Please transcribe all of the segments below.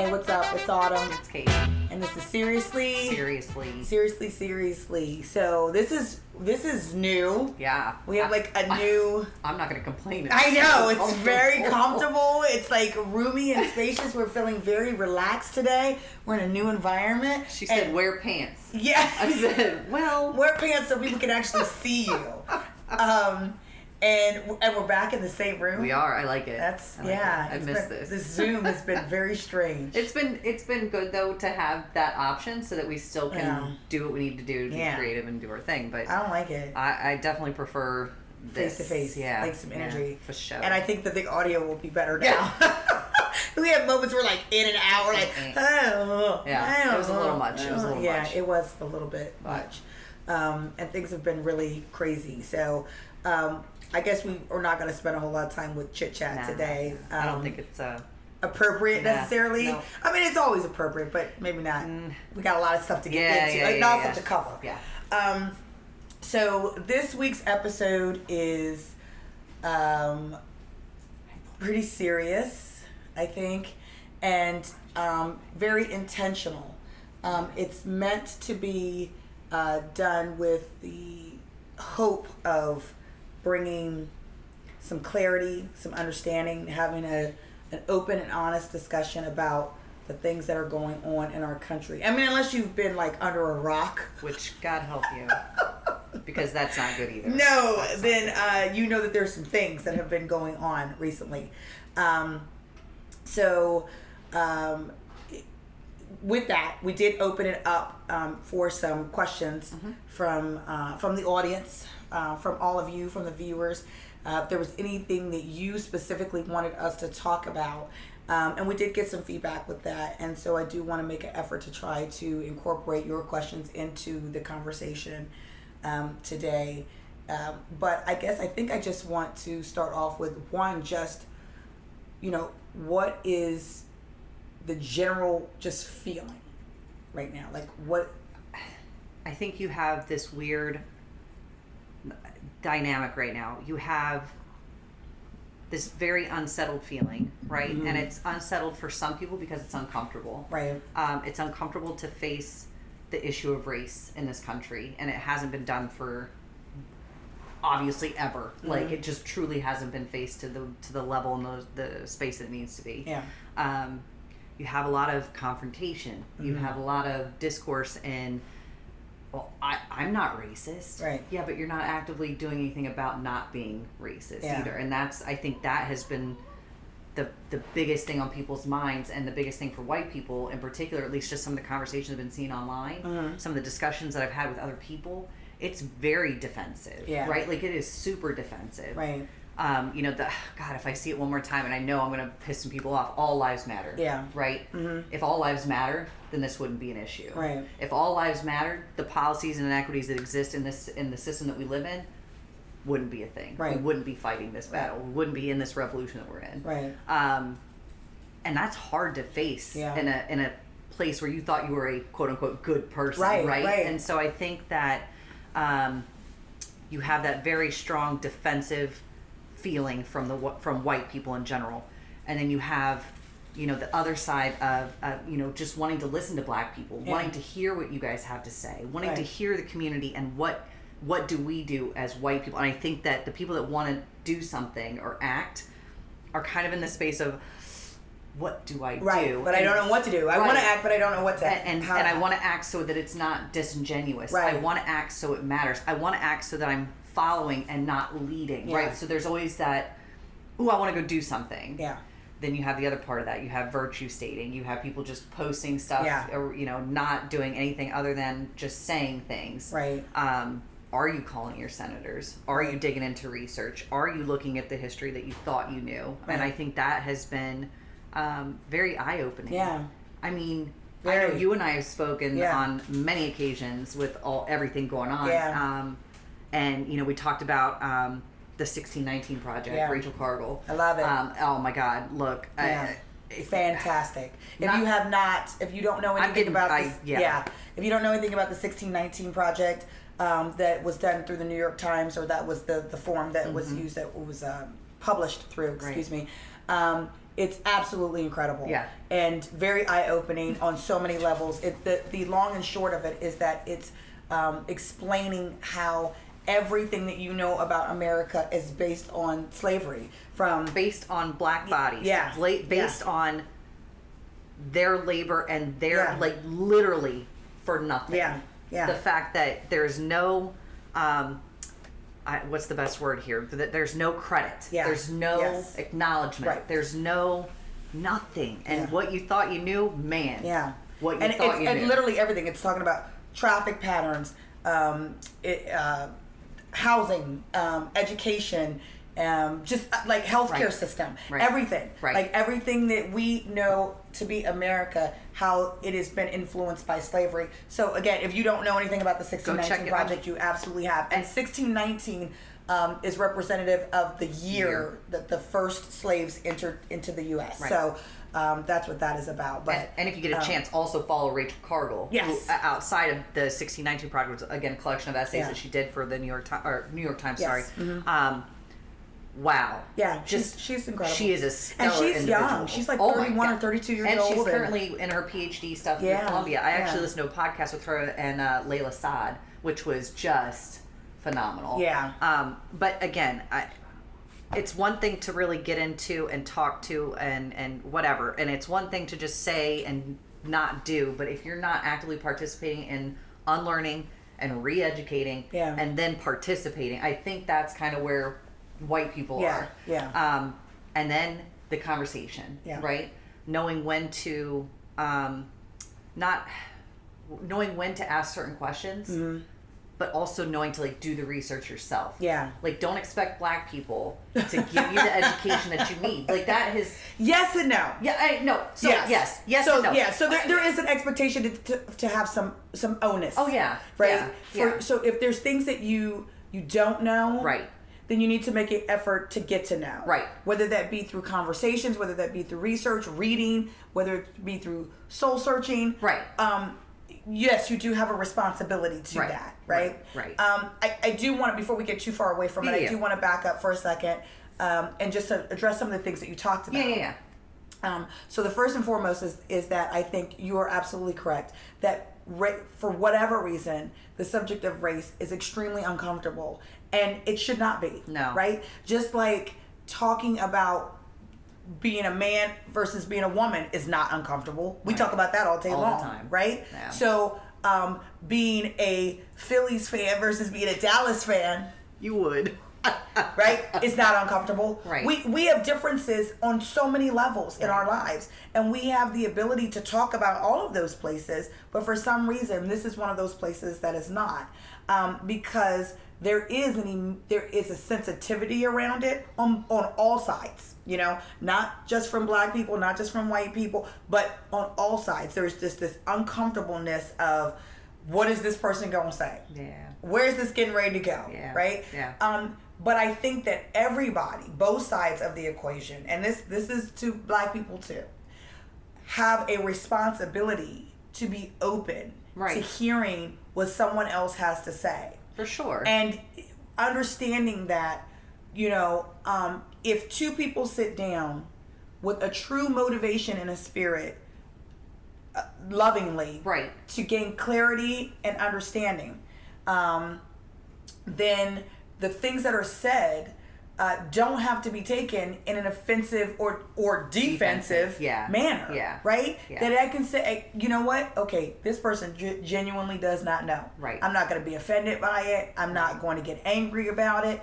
Hey, what's up? It's Autumn. It's Kate. And this is Seriously. Seriously. So this is new. Yeah. We have like a new... I'm not going to complain. I know. It's very comfortable. It's like roomy and spacious. We're feeling very relaxed today. We're in a new environment. She said, wear pants. Yeah. I said, well... Wear pants so people can actually see you. And we're back in the same room. We are. I like it. I miss this. This Zoom has been very strange. It's been good though to have that option so that we still can do what we need to do to be creative and do our thing. But I don't like it. I definitely prefer this. Face to face. Yeah. Like some energy. Yeah, for sure. And I think that the audio will be better now. We have moments where like in and out, we're like, oh. Yeah. It was a little much. Yeah, it was a little bit much. And things have been really crazy. So, I guess we are not going to spend a whole lot of time with chit chat today. I don't think it's appropriate necessarily. No. I mean, it's always appropriate, but maybe not. We got a lot of stuff to get into, stuff to cover. Yeah. So this week's episode is pretty serious, I think, and very intentional. It's meant to be done with the hope of bringing some clarity, some understanding, having an open and honest discussion about the things that are going on in our country. I mean, unless you've been like under a rock. Which, God help you. Because that's not good either. No, then you know that there's some things that have been going on recently. With that, we did open it up for some questions from the audience, from all of you, from the viewers. If there was anything that you specifically wanted us to talk about, and we did get some feedback with that, and so I do want to make an effort to try to incorporate your questions into the conversation today. But I think I just want to start off with one, just, what is the general just feeling right now? Like what? I think you have this weird dynamic right now. You have this very unsettled feeling, right? Mm-hmm. And it's unsettled for some people because it's uncomfortable. Right. It's uncomfortable to face the issue of race in this country, and it hasn't been done for obviously ever. Mm-hmm. Like it just truly hasn't been faced to the level and the space it needs to be. Yeah. You have a lot of confrontation. You have a lot of discourse and, well, I'm not racist. Right. Yeah, but you're not actively doing anything about not being racist either. And I think that has been the biggest thing on people's minds, and the biggest thing for white people in particular, at least just some of the conversations I've been seeing online, some of the discussions that I've had with other people, it's very defensive. Yeah. Right? Like it is super defensive. Right. God, if I see it one more time, and I know I'm going to piss some people off, all lives matter. Yeah. Right? Mm-hmm. If all lives matter, then this wouldn't be an issue. Right. If all lives mattered, the policies and inequities that exist in the system that we live in wouldn't be a thing. Right. We wouldn't be fighting this battle. We wouldn't be in this revolution that we're in. Right. And that's hard to face in a place where you thought you were a quote unquote good person. Right. And so I think that you have that very strong defensive feeling from white people in general, and then you have the other side of just wanting to listen to black people, wanting to hear what you guys have to say, wanting to hear the community, and what do we do as white people. And I think that the people that want to do something or act are kind of in the space of, what do I do? But I don't know what to do. I want to act, but I don't know what to. And I want to act so that it's not disingenuous. Right. I want to act so it matters. I want to act so that I'm following and not leading. Yeah. Right. So there's always that, ooh, I want to go do something. Yeah. Then you have the other part of that. You have virtue stating. You have people just posting stuff, or not doing anything other than just saying things. Right. Are you calling your senators? Are you digging into research? Are you looking at the history that you thought you knew? Right. And I think that has been very eye-opening. Yeah. I mean, I know you and I have spoken on many occasions with everything going on. Yeah. And we talked about the 1619 Project, Rachel Cargill. I love it. Oh my God! Look, fantastic. If you don't know anything about this, if you don't know anything about the 1619 Project, that was done through the New York Times, or that was the form that was used, that was published through. Excuse me. it's absolutely incredible. Yeah. And very eye-opening on so many levels. The long and short of it is that it's explaining how everything that you know about America is based on slavery. Based on black bodies. Yeah. Based on their labor and their, like, literally for nothing. Yeah. Yeah. The fact that there's no, what's the best word here? That there's no credit. Yeah. There's no acknowledgement. Right. There's no nothing. And what you thought you knew, man. Yeah. What you thought you knew. And literally everything. It's talking about traffic patterns, housing, education, just like healthcare system, everything. Like everything that we know to be America, how it has been influenced by slavery. So again, if you don't know anything about the 1619 Project, you absolutely have. And 1619 is representative of the year that the first slaves entered into the U.S. So that's what that is about. But and if you get a chance, also follow Rachel Cargle. Yes. Who, outside of the 1619 Project, was again a collection of essays that she did for the New York Times. Sorry. Mm-hmm. Wow. Yeah, she's incredible. She is a stellar and she's individual. Young. She's like 31 or 32 years old. And she's currently in her PhD stuff in Columbia. I actually listened to a podcast with her and Layla Saad, which was just phenomenal. Yeah. But again, it's one thing to really get into and talk to and whatever, and it's one thing to just say and not do. But if you're not actively participating in unlearning and re-educating and then participating, I think that's kind of where white people are. Yeah. And then the conversation, right? Knowing when to knowing when to ask certain questions, but also knowing to like do the research yourself. Yeah. Like, don't expect black people to give you the education that you need. Like, that is yes and no. Yeah, I no. So yes so, and no. Yeah. So there is an expectation to have some onus. Oh yeah. Right. Yeah. So if there's things that you don't know. Right. Then you need to make an effort to get to know. Right. Whether that be through conversations, whether that be through research, reading, whether it be through soul searching. Right. Yes, you do have a responsibility to that, right? Right. I do want to, before we get too far away from it, I do want to back up for a second and just to address some of the things that you talked about. Yeah. So the first and foremost is that I think you are absolutely correct that for whatever reason, the subject of race is extremely uncomfortable, and it should not be. No. Right? Just like talking about being a man versus being a woman is not uncomfortable. We talk about that all day long, the time. Right? Yeah. So being a Phillies fan versus being a Dallas fan, You would. right? It's not uncomfortable. Right. We have differences on so many levels in our lives, and we have the ability to talk about all of those places, but for some reason this is one of those places that is not, because there is a sensitivity around it on all sides, not just from black people, not just from white people, but on all sides. There's just this uncomfortableness of, what is this person going to say? Yeah. Where's this getting ready to go? Yeah. Right? Yeah. But I think that everybody, both sides of the equation, and this is to black people too, have a responsibility to be open to hearing what someone else has to say. For sure. And understanding that, if two people sit down with a true motivation and a spirit, lovingly, to gain clarity and understanding, then the things that are said don't have to be taken in an offensive or defensive manner. Yeah. Right? Yeah. That I can say, you know what? Okay, this person genuinely does not know. Right. I'm not going to be offended by it. I'm not going to get angry about it.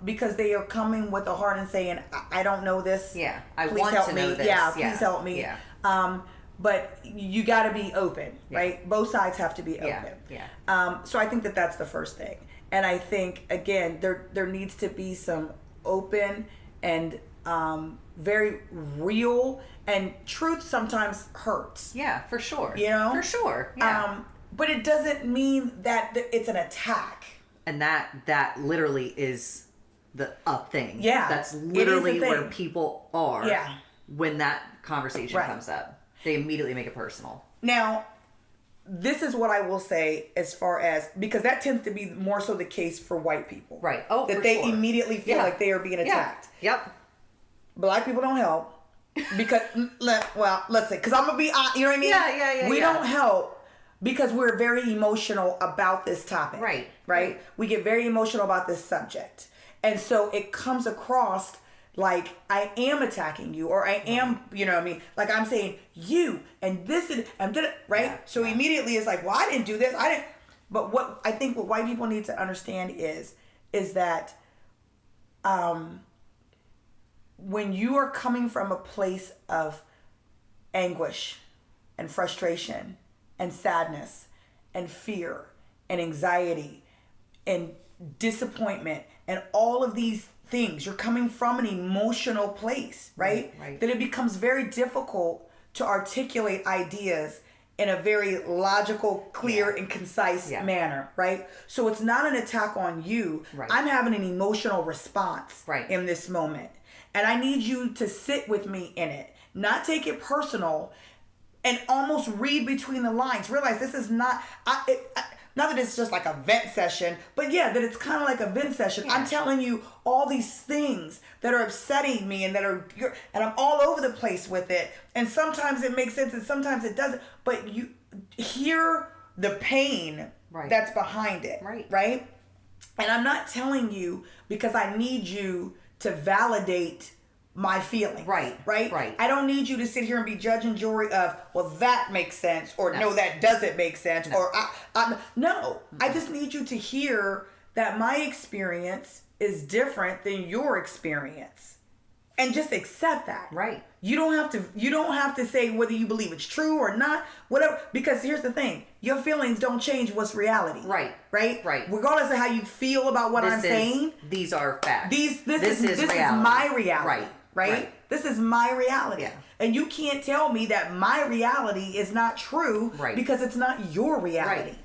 Because they are coming with a heart and saying, I don't know this. Yeah. Please want help to me. know this. Yeah, please help me. Yeah. But you got to be open, right? Both sides have to be open. Yeah. So I think that that's the first thing. And I think, again, there needs to be some open and very real, and truth sometimes hurts. Yeah, for sure. For sure. Yeah. But it doesn't mean that it's an attack. And that literally is the thing. Yeah. That's literally where people are when that conversation Right. comes up. They immediately make it personal. Now, this is what I will say as far as, because that tends to be more so the case for white people. Right. Oh, that for they sure. immediately feel like they are being attacked. Yep. Black people don't help. because, well, listen, because I'm going to be, you know what I mean? Yeah. We don't help because we're very emotional about this topic. Right? We get very emotional about this subject. And so it comes across like I am attacking you, or I am, you know what I mean? Like I'm saying you and this and right? Yeah, so immediately it's like, well, I didn't do this. I didn't. But what I think what white people need to understand is that when you are coming from a place of anguish and frustration and sadness and fear and anxiety and disappointment and all of these things, you're coming from an emotional place, right? That it becomes very difficult to articulate ideas in a very logical, clear, and concise manner, right? So it's not an attack on you. I'm having an emotional response in this moment. And I need you to sit with me in it, not take it personal, and almost read between the lines. Realize this is not... not that it's just like a vent session, but that it's kind of like a vent session. Yeah. I'm telling you all these things that are upsetting me and and I'm all over the place with it. And sometimes it makes sense and sometimes it doesn't. But you hear the pain that's behind it, right? And I'm not telling you because I need you to validate my feelings. Right. I don't need you to sit here and be judge and jury of, well, that makes sense, or no, that doesn't make sense, or no. I just need you to hear that my experience is different than your experience, and just accept that. Right. You don't have to say whether you believe it's true or not, whatever. Because here's the thing: your feelings don't change what's reality. Right. Regardless of how you feel about what I'm saying, these are facts. This is my reality. Right? This is my reality. Yeah. And you can't tell me that my reality is not true because it's not your reality.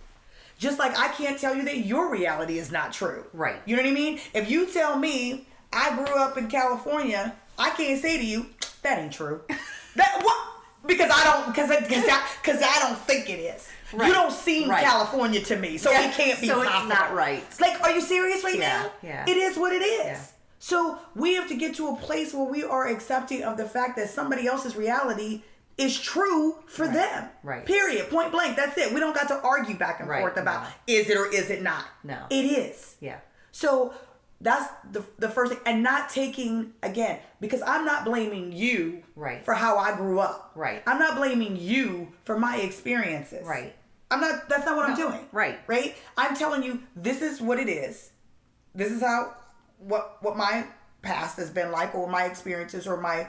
Just like I can't tell you that your reality is not true. Right. You know what I mean? If you tell me I grew up in California, I can't say to you, that ain't true. Because I don't think it is. Right. You don't seem California to me, so it can't be possible. So it's not right. Like, are you serious now? Yeah. It is what it is. Yeah. So we have to get to a place where we are accepting of the fact that somebody else's reality is true for them. Right. Period. Point blank. That's it. We don't got to argue back and forth about is it or is it not. No. It is. Yeah. So that's the first thing. And not taking, again, because I'm not blaming you for how I grew up. Right. I'm not blaming you for my experiences. Right. That's not what I'm doing. Right. I'm telling you, this is what it is. This is how what my past has been like, or my experiences, or my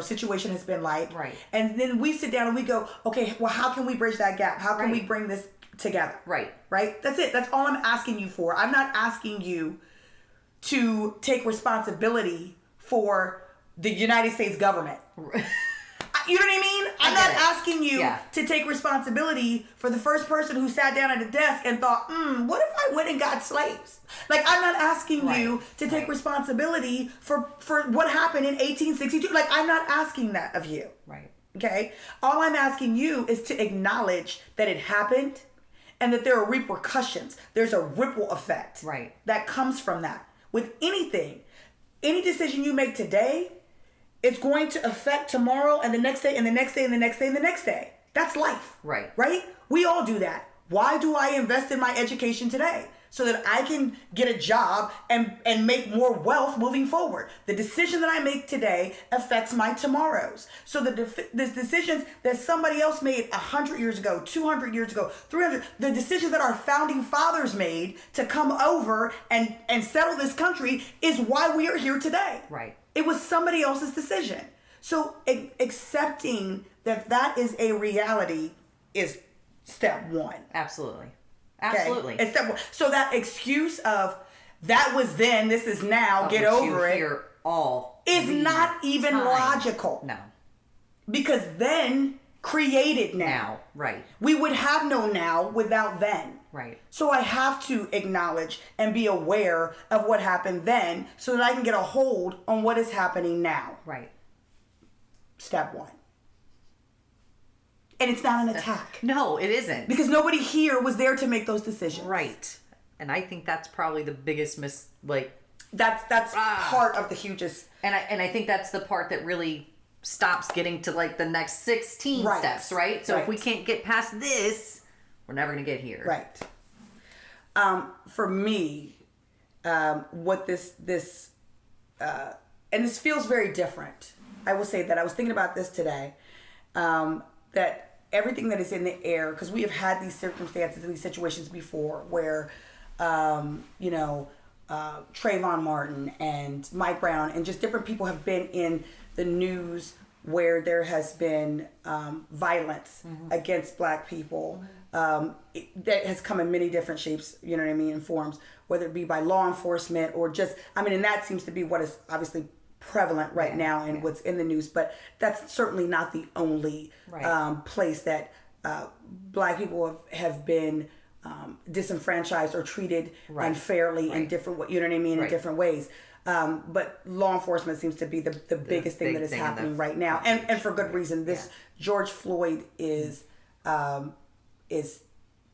situation has been like. Right. And then we sit down and we go, okay, well, how can we bridge that gap? How can we bring this together? Right. That's it. That's all I'm asking you for. I'm not asking you to take responsibility for the United States government. You know what I mean? I'm not asking you to take responsibility for the first person who sat down at a desk and thought, what if I went and got slaves? Like, I'm not asking you to take responsibility for what happened in 1862. Like, I'm not asking that of you. Right. Okay? All I'm asking you is to acknowledge that it happened and that there are repercussions. There's a ripple effect that comes from that. With anything, any decision you make today, it's going to affect tomorrow and the next day and the next day and the next day and the next day. That's life. Right. We all do that. Why do I invest in my education today? So that I can get a job and make more wealth moving forward. The decision that I make today affects my tomorrows. So the decisions that somebody else made 100 years ago, 200 years ago, 300, the decisions that our founding fathers made to come over and settle this country is why we are here today. Right. It was somebody else's decision. So accepting that is a reality is step one. Absolutely. Absolutely. Okay? So that excuse of that was then, this is now, get over it, is not even logical. No. Because then created now. Right. We would have no now without then. Right. So I have to acknowledge and be aware of what happened then so that I can get a hold on what is happening now. Right. Step one. And it's not an attack. No, it isn't. Because nobody here was there to make those decisions. Right. And I think that's probably the biggest that's part of the hugest. And I think that's the part that really stops getting to like the next 16 steps, right? So if we can't get past this, we're never going to get here. Right. For me, what this and this feels very different. I will say that I was thinking about this today, that everything that is in the air, because we have had these circumstances, these situations before where, Trayvon Martin and Mike Brown and just different people have been in the news where there has been violence against Black people that has come in many different shapes, you know what I mean, and forms, whether it be by law enforcement or just, and that seems to be what is obviously prevalent right now and what's in the news, but that's certainly not the only place that Black people have been disenfranchised or treated unfairly in different ways, you know what I mean, in different ways. But law enforcement seems to be the biggest thing that is happening right now, and for good reason. This George Floyd is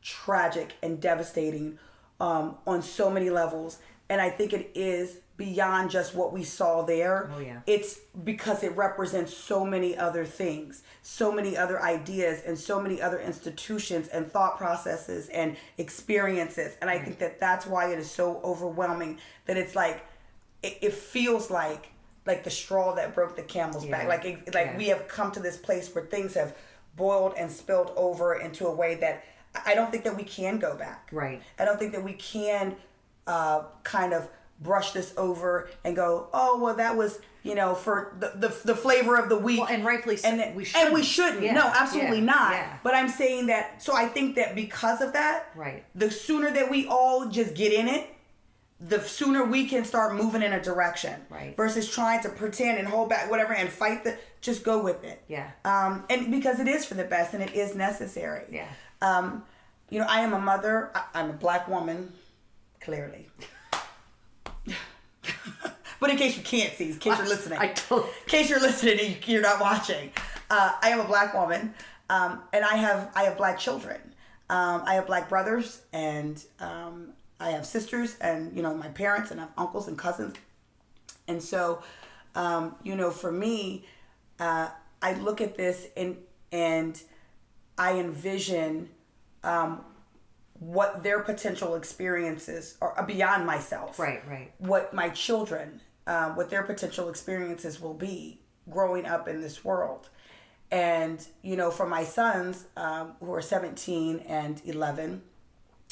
tragic and devastating on so many levels, and I think it is beyond just what we saw there. It's because it represents so many other things, so many other ideas, and so many other institutions and thought processes and experiences, and I think that's why it is so overwhelming, that it's like it feels like the straw that broke the camel's back. We have come to this place where things have boiled and spilled over into a way that I don't think that we can go back. Right. I don't think that we can kind of brush this over and go, oh, well, that was, for the flavor of the week. Well, and rightfully so. And we shouldn't. Yeah. No, absolutely not. Yeah. But I'm saying that, so I think that because of that, the sooner that we all just get in it, the sooner we can start moving in a direction, versus trying to pretend and hold back whatever and fight just go with it. Yeah. And because it is for the best and it is necessary. Yeah. I am a mother. I'm a Black woman, clearly. But in case you can't see, in case you're listening, in case you're listening and you're not watching, I am a Black woman, and I have Black children. I have Black brothers, and I have sisters, and my parents, and I have uncles and cousins, and so for me, I look at this and I envision what their potential experiences are beyond myself. Right. What my children, what their potential experiences will be growing up in this world. And, for my sons, who are 17 and 11,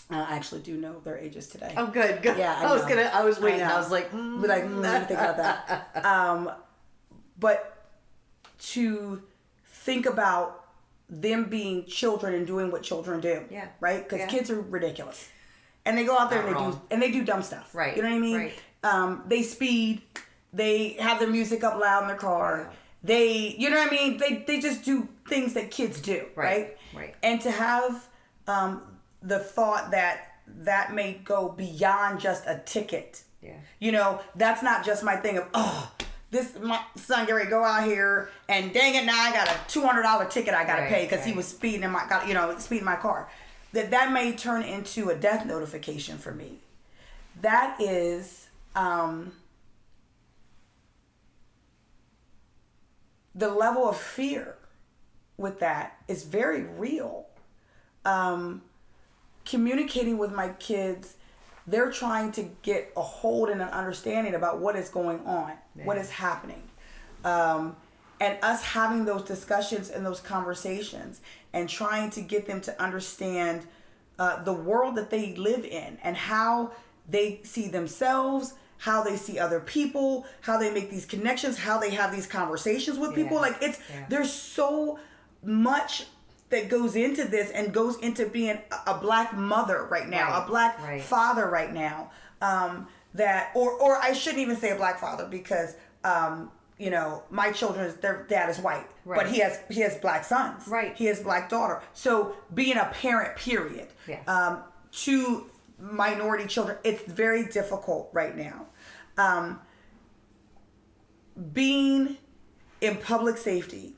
I actually do know their ages today. Oh, good. Yeah, I was waiting. I was like, let me think about that. But to think about them being children and doing what children do, right? Because kids are ridiculous, and they go out there and they do dumb stuff, right? You know what I mean? Right. They speed, they have their music up loud in their car, they, you know what I mean? They just do things that kids do, right? Right. And to have the thought that may go beyond just a ticket, that's not just my thing of my son get ready to go out here and dang it, now I got a $200 ticket I gotta pay because he was speeding in speeding my car. That may turn into a death notification for me. That is the level of fear with that is very real. Communicating with my kids, they're trying to get a hold and an understanding about what is going on, what is happening. And us having those discussions and those conversations and trying to get them to understand the world that they live in and how they see themselves, how they see other people, how they make these connections, how they have these conversations with people. There's so much that goes into this and goes into being a Black mother right now, a Black father right now. Or I shouldn't even say a Black father because, my their dad is white, but he has Black sons. Right. He has Black daughter. So being a parent, period, to minority children, it's very difficult right now. Being in public safety,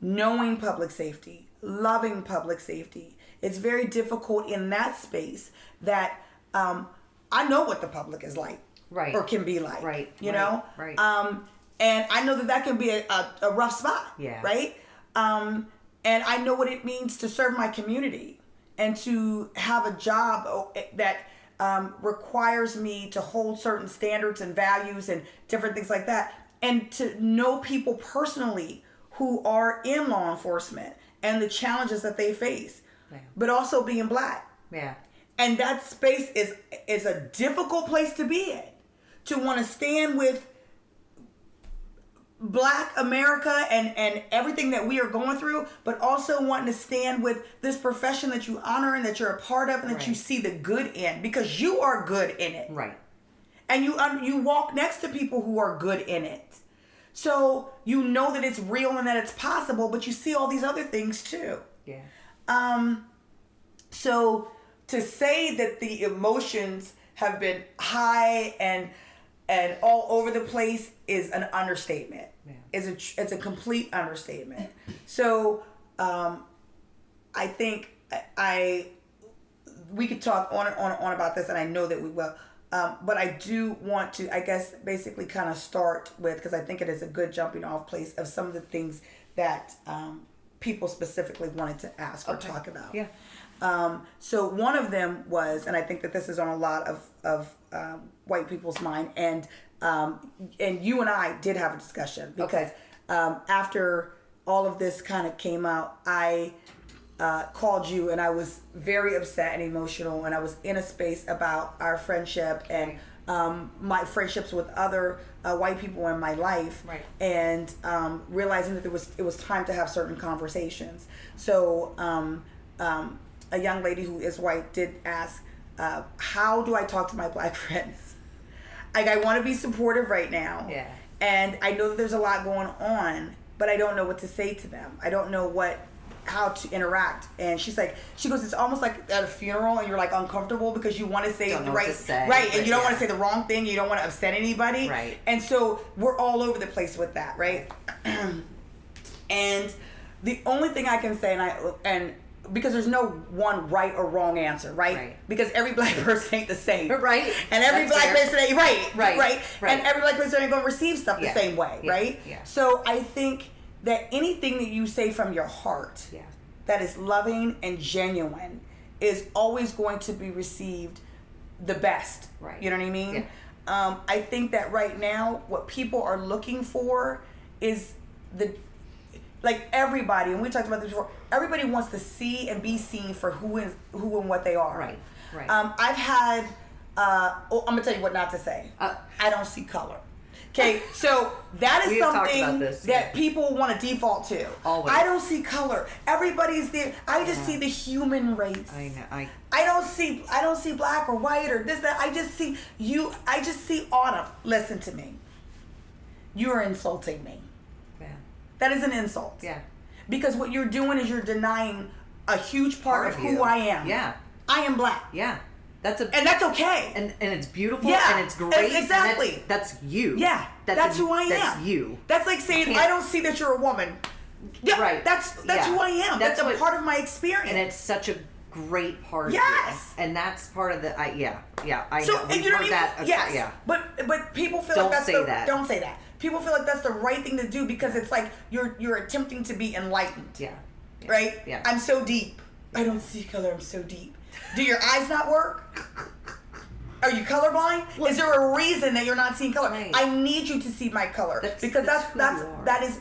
knowing public safety, loving public safety, it's very difficult in that space that I know what the public is like, or can be like, you know. And I know that can be a rough spot, right? And I know what it means to serve my community and to have a job that requires me to hold certain standards and values and different things like that. And to know people personally who are in law enforcement and the challenges that they face, but also being Black. Yeah. And that space is a difficult place to be in, to want to stand with Black America and everything that we are going through, but also wanting to stand with this profession that you honor and that you're a part of and that you see the good in, because you are good in it. Right. And you walk next to people who are good in it. So you know that it's real and that it's possible, but you see all these other things too. Yeah. So to say that the emotions have been high and all over the place is an understatement. Yeah. It's a complete understatement. So I think we could talk on and on and on about this, and I know that we will. But I do want to, I guess, basically kind of start with, because I think it is a good jumping off place of some of the things that people specifically wanted to ask or talk about. Yeah. So one of them was, and I think that this is on a lot of white people's mind, and you and I did have a discussion, because after all of this kind of came out, I called you and I was very upset and emotional, and I was in a space about our friendship and my friendships with other white people in my life, and realizing that it was time to have certain conversations. So a young lady who is white did ask, how do I talk to my Black friends? Like, I want to be supportive right now. Yeah. And I know that there's a lot going on, but I don't know what to say to them. I don't know how to interact. And she goes, it's almost like at a funeral and you're like uncomfortable because you want to say the right, and you don't want to say the wrong thing. You don't want to upset anybody. Right. And so we're all over the place with that, right? And the only thing I can say, and because there's no one right or wrong answer, right? Because every Black person ain't the same, right? And every Black person ain't right. And every Black person ain't gonna receive stuff the same way, right? Yeah. So I think that anything that you say from your heart that is loving and genuine is always going to be received the best. Right. You know what I mean? Yeah. I think that right now what people are looking for is like everybody, and we talked about this before, everybody wants to see and be seen for who and what they are. Right. I've had, I'm going to tell you what not to say. I don't see color. Okay, so that is something that people want to default to. Always. I don't see color. Everybody's there. I just see the human race. I know. I don't see black or white or this, that. I just see you. I just see autumn. Listen to me. You are insulting me. Yeah. That is an insult. Yeah. Because what you're doing is you're denying a huge part of who I am. Yeah. I am Black. Yeah. And that's okay. And it's beautiful. Yeah. And it's great. Exactly. That's you. Yeah. That's who I am. That's you. That's like saying I don't see that you're a woman. Yeah. Right. That's who I am. That's a part of my experience. And it's such a great part of yes. you. And that's part of the I know. And you know what I mean? Yes. Yeah. But people feel like don't say that. People feel like that's the right thing to do because it's like you're attempting to be enlightened. Yeah. Right? Yeah. I'm so deep. I don't see color. I'm so deep. Do your eyes not work? Are you colorblind? Is there a reason that you're not seeing color? Right. I need you to see my color because that is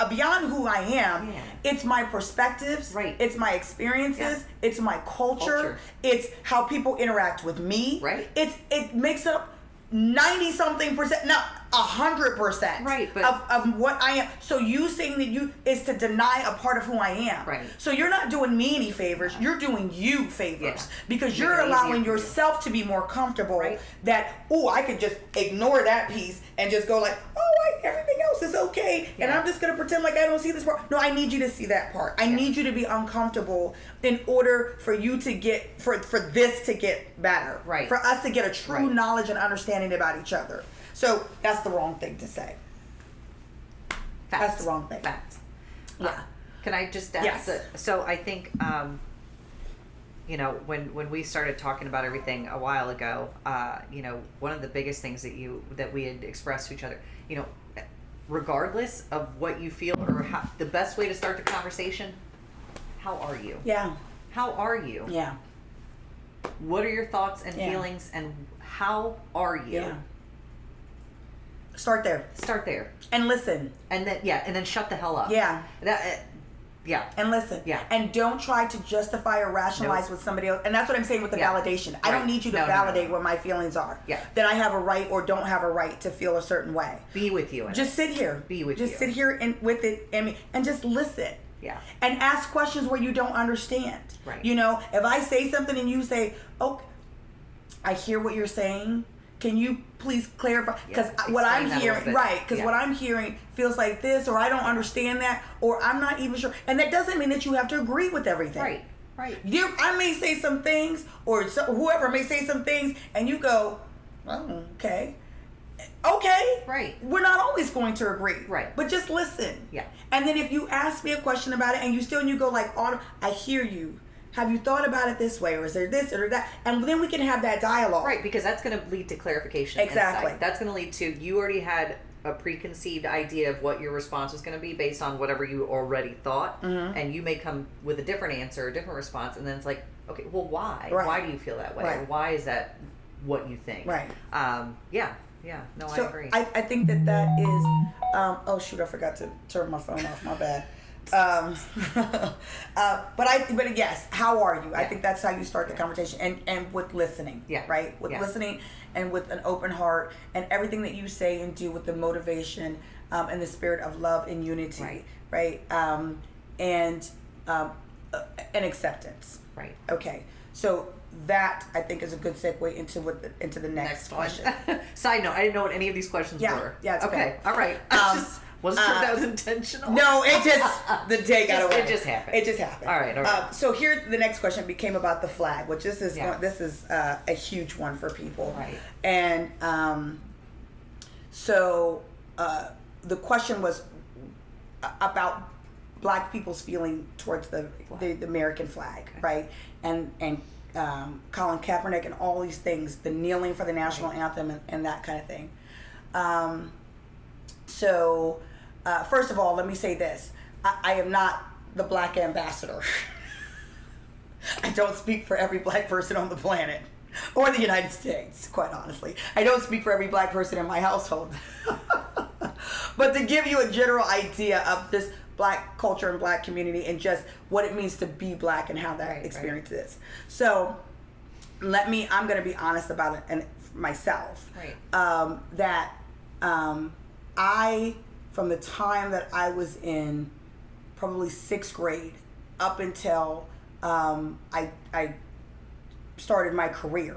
beyond who I am. Yeah. It's my perspectives. Right. It's my experiences. Yeah. It's my culture. It's how people interact with me. Right. It makes up 90-something%, no, 100%, right, but of what I am. So you saying that you is to deny a part of who I am. Right. So you're not doing me any favors. You're doing you favors because you're allowing yourself to be more comfortable. Right. That I could just ignore that piece and just go like, everything else is okay, and I'm just gonna pretend like I don't see this part. No, I need you to see that part. I need you to be uncomfortable in order for you to get for this to get better. Right. For us to get a true knowledge and understanding about each other. So that's the wrong thing to say. Fact. That's the wrong thing. Fact. Yeah. Can I just ask? Yes. So I think, when we started talking about everything a while ago, one of the biggest things that we had expressed to each other, regardless of what you feel or how, the best way to start the conversation, how are you? Yeah. How are you? Yeah. What are your thoughts and feelings, and how are you? Yeah. Start there. Start there. And listen. And then shut the hell up. Yeah. Yeah. And listen. Yeah. And don't try to justify or rationalize with somebody else. And that's what I'm saying with the validation. I don't need you to validate what my feelings are. Yeah. That I have a right or don't have a right to feel a certain way. Be with you. Just sit here. Be with you. Just sit here and with it and just listen. Yeah. And ask questions where you don't understand. Right. You know, if I say something and you say, "Oh, I hear what you're saying. Can you please clarify?" Because what I'm hearing, what I'm hearing feels like this, or I don't understand that, or I'm not even sure. And that doesn't mean that you have to agree with everything. Right. I may say some things, or whoever may say some things, and you go, "Oh, okay." Okay. Right. We're not always going to agree. Right. But just listen. Yeah. And then if you ask me a question about it and you go like, "Oh, I hear you. Have you thought about it this way, or is there this or that?" And then we can have that dialogue. Right, because that's going to lead to clarification. Exactly. Insight. That's going to lead to, you already had a preconceived idea of what your response was going to be based on whatever you already thought, and you may come with a different answer, a different response, and then it's like, okay, well, why? Right. Why do you feel that way? Right. Or why is that what you think? Right. No, So I agree. I think that is, oh shoot, I forgot to turn my phone off, my bad. But yes, how are you? I think that's how you start the conversation, and with listening, right? With listening and with an open heart, and everything that you say and do with the motivation, and the spirit of love and unity, right? And acceptance, right? Okay, so that I think is a good segue into the next question. Side note: I didn't know what any of these questions were. Yeah, it's okay. All right. Wasn't sure if that was intentional. No, it just, the day got away. It just happened. It just happened. All right. So here, the next question became about the flag, which this is a huge one for people. Right. And so the question was about Black people's feeling towards the American flag, right? And Colin Kaepernick and all these things, the kneeling for the national anthem and that kind of thing. So, first of all, let me say this. I am not the Black ambassador. I don't speak for every Black person on the planet or the United States, quite honestly. I don't speak for every Black person in my household. But to give you a general idea of this Black culture and Black community and just what it means to be Black and how that experience is. So, I'm going to be honest about it and myself. Right. I, from the time that I was in probably 6th grade up until I started my career,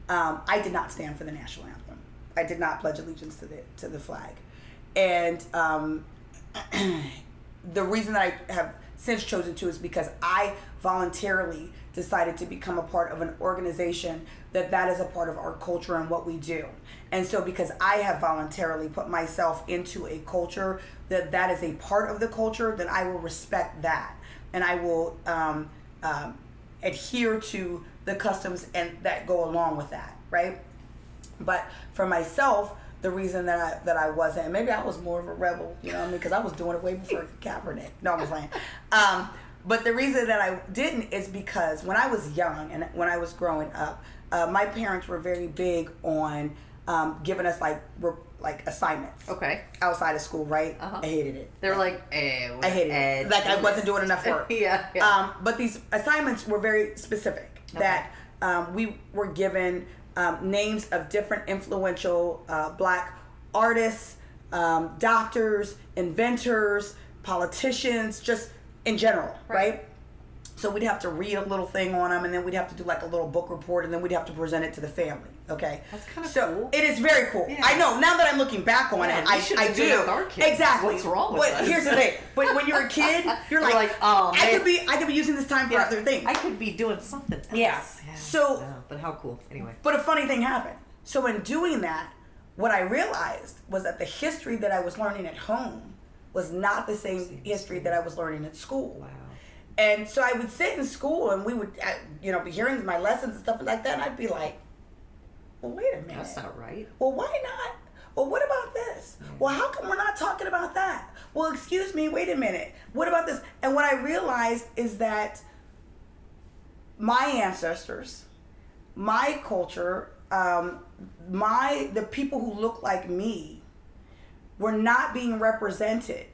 I did not stand for the national anthem. I did not pledge allegiance to the flag. And the reason that I have since chosen to is because I voluntarily decided to become a part of an organization that is a part of our culture and what we do. And so because I have voluntarily put myself into a culture that is a part of the culture, then I will respect that. And I will adhere to the customs and that go along with that, right? But for myself, the reason that I wasn't, and maybe I was more of a rebel, you know what I mean? Because I was doing it way before Kaepernick. No, I'm playing. But the reason that I didn't is because when I was young and when I was growing up, my parents were very big on giving us like assignments. Okay. Outside of school, right? I hated it. They were like, I hated it. Like I wasn't doing enough work. Yeah. But these assignments were very specific. Okay. That we were given names of different influential Black artists, doctors, inventors, politicians, just in general, right? So we'd have to read a little thing on them, and then we'd have to do like a little book report, and then we'd have to present it to the family. Okay, that's kind of cool. It is very cool. Yeah. I know now that I'm looking back on it, I do. With our kids. Exactly. What's wrong with us? But here's the thing. But when you're a kid, you're like, oh, I could be using this time for other things. I could be doing something else. Yeah. So, but how cool. Anyway. But a funny thing happened. So in doing that, what I realized was that the history that I was learning at home was not the same history that I was learning at school. Wow. And so I would sit in school and we would, be hearing my lessons and stuff like that. And I'd be like, well, wait a minute. That's not right. Well, why not? Well, what about this? Well, how come we're not talking about that? Well, excuse me, wait a minute. What about this? And what I realized is that my ancestors, my culture, the people who look like me were not being represented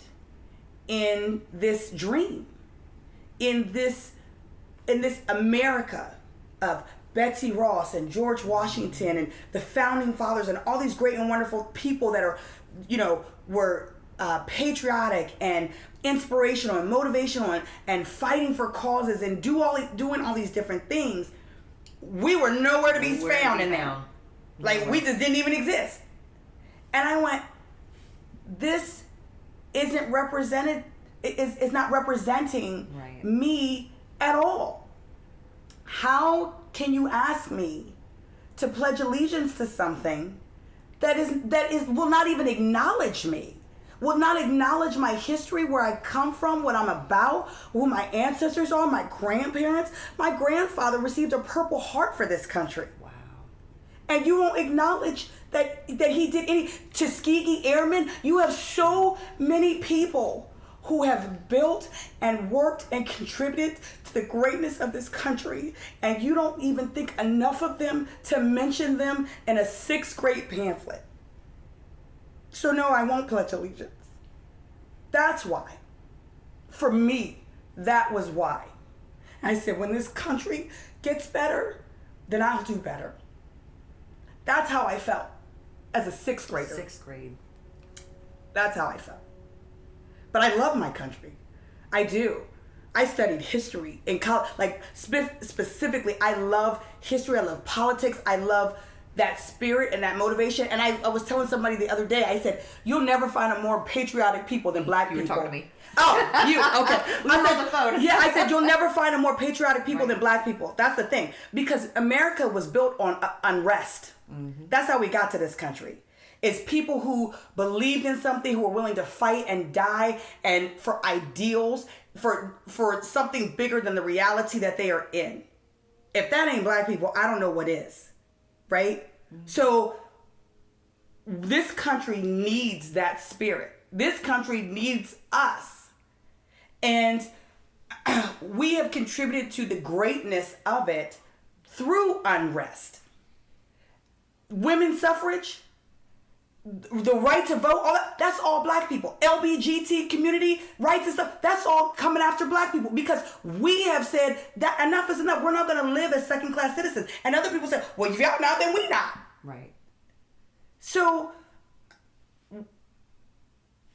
in this dream, in this America of Betsy Ross and George Washington and the founding fathers and all these great and wonderful people that are, were patriotic and inspirational and motivational and fighting for causes and doing all these different things. We were nowhere to be found in them. Like, we just didn't even exist. And I went, this isn't represented, is not representing me at all. How can you ask me to pledge allegiance to something that will not even acknowledge me, will not acknowledge my history, where I come from, what I'm about, who my ancestors are, my grandparents? My grandfather received a Purple Heart for this country. Wow. And you won't acknowledge that he did any Tuskegee Airmen. You have so many people who have built and worked and contributed to the greatness of this country, and you don't even think enough of them to mention them in a 6th grade pamphlet. So no, I won't pledge allegiance. That's why. For me, that was why. I said, when this country gets better, then I'll do better. That's how I felt as a 6th grader. 6th grade. That's how I felt. But I love my country. I do. I studied history in college. Like, specifically, I love history. I love politics. I love that spirit and that motivation. And I was telling somebody the other day, I said, you'll never find a more patriotic people than black people. You were talking to me. Oh, you, okay. We were on the phone. Yeah, I said, you'll never find a more patriotic people than black people. That's the thing. Because America was built on unrest. Mm-hmm. That's how we got to this country. It's people who believed in something, who were willing to fight and die and for ideals, for something bigger than the reality that they are in. If that ain't black people, I don't know what is, right? Mm-hmm. So this country needs that spirit. This country needs us. And we have contributed to the greatness of it through unrest. Women's suffrage, the right to vote, all that's all black people. LBGT community rights and stuff, that's all coming after black people, because we have said that enough is enough. We're not going to live as second-class citizens. And other people say, well, if y'all not, then we not. Right. So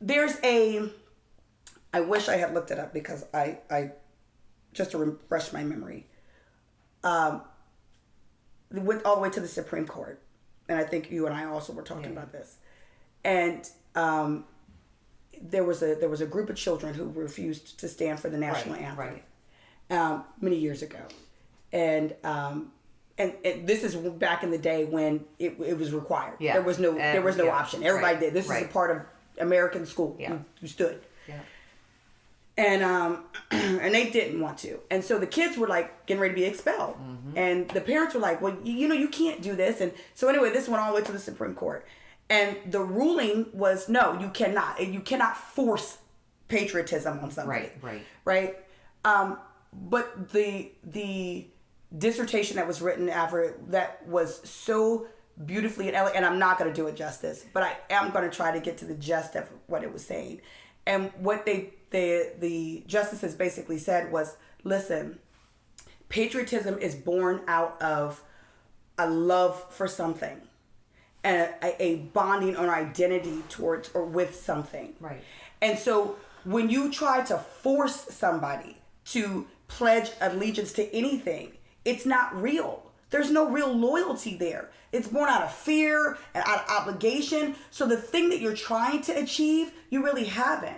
there's I wish I had looked it up, because I just to refresh my memory, went all the way to the Supreme Court. And I think you and I also were talking about this. And there was a group of children who refused to stand for the national anthem many years ago. And this is back in the day when it was required. Yeah. There was no option. Everybody did. This is a part of American school. Yeah. You stood. Yeah. And they didn't want to. And so the kids were like getting ready to be expelled. Mm-hmm. And the parents were like, well, you can't do this. And so anyway, this went all the way to the Supreme Court. And the ruling was, no, you cannot. You cannot force patriotism on somebody. Right. But the dissertation that was written after that was so beautifully and elegant, and I'm not going to do it justice, but I am going to try to get to the gist of what it was saying. And what the justices basically said was, listen, patriotism is born out of a love for something, and a bonding or identity towards or with something. Right. And so when you try to force somebody to pledge allegiance to anything, it's not real. There's no real loyalty there. It's born out of fear and out of obligation. So the thing that you're trying to achieve, you really haven't.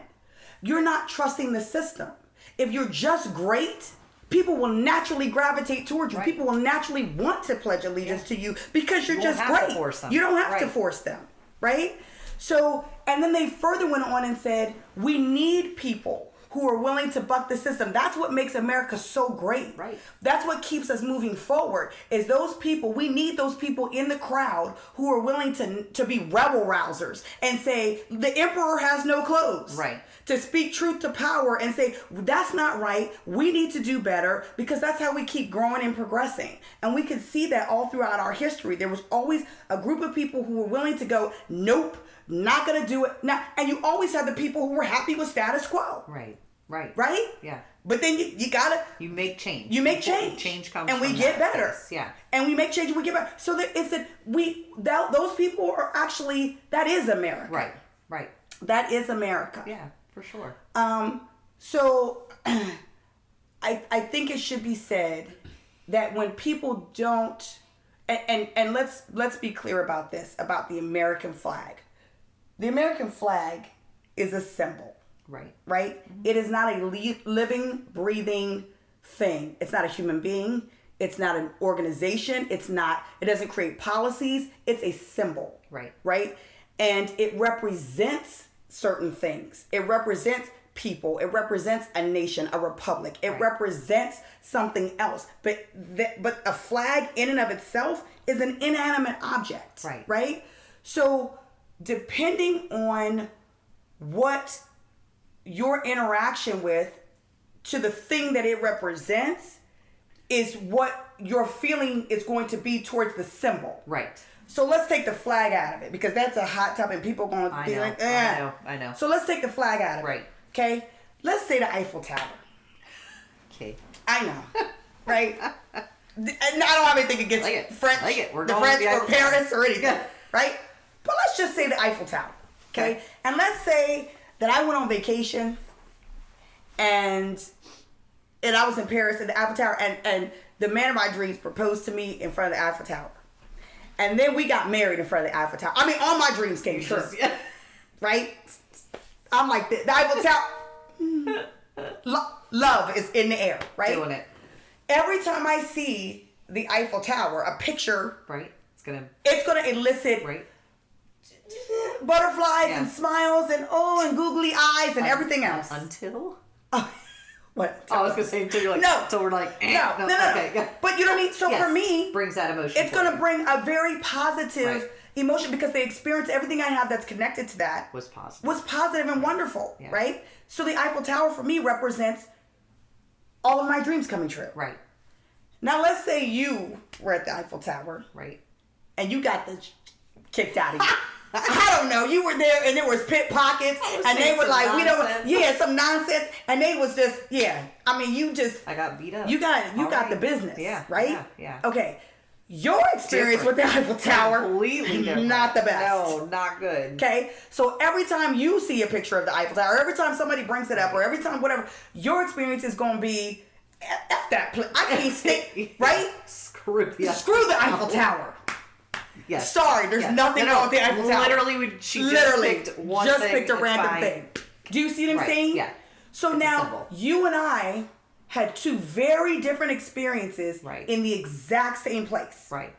You're not trusting the system. If you're just great, people will naturally gravitate towards you. Right. People will naturally want to pledge allegiance to you because you're just great. You don't have to force them, right? So, and then they further went on and said, we need people who are willing to buck the system. That's what makes America so great. Right. That's what keeps us moving forward, is those people. We need those people in the crowd who are willing to be rebel rousers and say, the emperor has no clothes. Right. To speak truth to power and say, that's not right. We need to do better, because that's how we keep growing and progressing. And we can see that all throughout our history. There was always a group of people who were willing to go, nope, not going to do it. Now, and you always had the people who were happy with status quo. Right. Right. Right? Yeah. But then you gotta. You make change. You make change. Change comes and we from get that better. space. Yeah. And we make change and we get better. So that it's that those people are actually, that is America. Right. Right. That is America. Yeah, for sure. So I think it should be said that when people don't, and let's be clear about this, about the American flag. The American flag is a symbol. Right. Right? Mm-hmm. It is not a living, breathing thing. It's not a human being. It's not an organization. It doesn't create policies. It's a symbol. Right. Right? And it represents certain things. It represents people. It represents a nation, a republic. It represents something else. But a flag in and of itself is an inanimate object. Right. Right? So depending on what your interaction with to the thing that it represents is what your feeling is going to be towards the symbol. Right. So let's take the flag out of it, because that's a hot topic and people are going to be like, eh. I know. So let's take the flag out of it. Right. Okay? Let's say the Eiffel Tower. Okay. I know. Right? And I don't have anything against French, We're the going French with the or Eiffel Paris Tower. or anything. Right? But let's just say the Eiffel Tower. Okay? And let's say that I went on vacation and I was in Paris at the Eiffel Tower, and the man of my dreams proposed to me in front of the Eiffel Tower. And then we got married in front of the Eiffel Tower. I mean, all my dreams came true. Right? I'm like, the Eiffel Tower, love is in the air, right? Doing it. Every time I see the Eiffel Tower, a picture, right, it's gonna elicit butterflies and smiles and googly eyes and everything else. Until? What? I was gonna say until you're like, no. So we're like, no. Okay. But you know what I mean? So for me, brings that emotion. It's gonna bring a very positive emotion, because the experience, everything I have that's connected to that was positive. Was positive and wonderful, right? So the Eiffel Tower for me represents all of my dreams coming true. Right. Now let's say you were at the Eiffel Tower. Right. And you got the kicked out of you. I don't know. You were there and there was pickpockets and they were like, some nonsense. And they was just, I mean, you just. I got beat up. You got the business. Yeah. Right? Yeah. Okay. Your experience with the Eiffel Tower, completely different. Not the best. No, not good. Okay? So every time you see a picture of the Eiffel Tower, every time somebody brings it up, or every time whatever, your experience is going to be, F that place. I can't stay, right? Screw the Eiffel Tower. Yes. Sorry, there's nothing wrong with the Eiffel Tower. She just picked one thing. Picked a random thing. Do you see what I'm saying? Yeah. So it's now, you and I had two very different experiences in the exact same place. Right.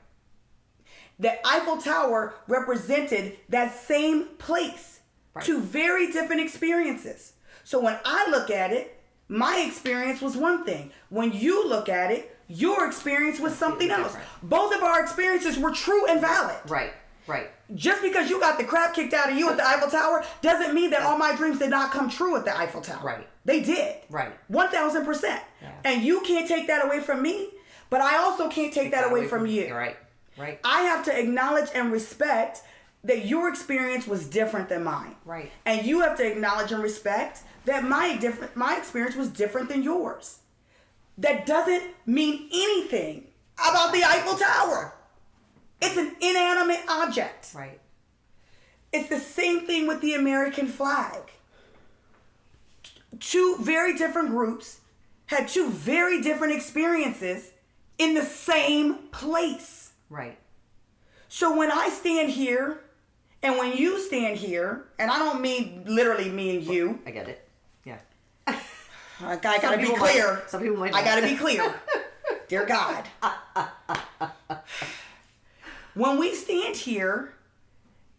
The Eiffel Tower represented that same place. Right. Two very different experiences. So when I look at it, my experience was one thing. When you look at it, your experience was something else. Both of our experiences were true and valid. Right. Just because you got the crap kicked out of you at the Eiffel Tower doesn't mean that all my dreams did not come true at the Eiffel Tower. Right. They did. Right. 1,000%. Yeah. And you can't take that away from me, but I also can't take that away from you. Right. I have to acknowledge and respect that your experience was different than mine. Right. And you have to acknowledge and respect that my experience was different than yours. That doesn't mean anything about the Eiffel Tower. It's an inanimate object. Right. It's the same thing with the American flag. Two very different groups had two very different experiences in the same place. Right. So when I stand here and when you stand here, and I don't mean literally me and you. I get it. Yeah. I gotta be clear. Some people might. I gotta be clear. Dear God. When we stand here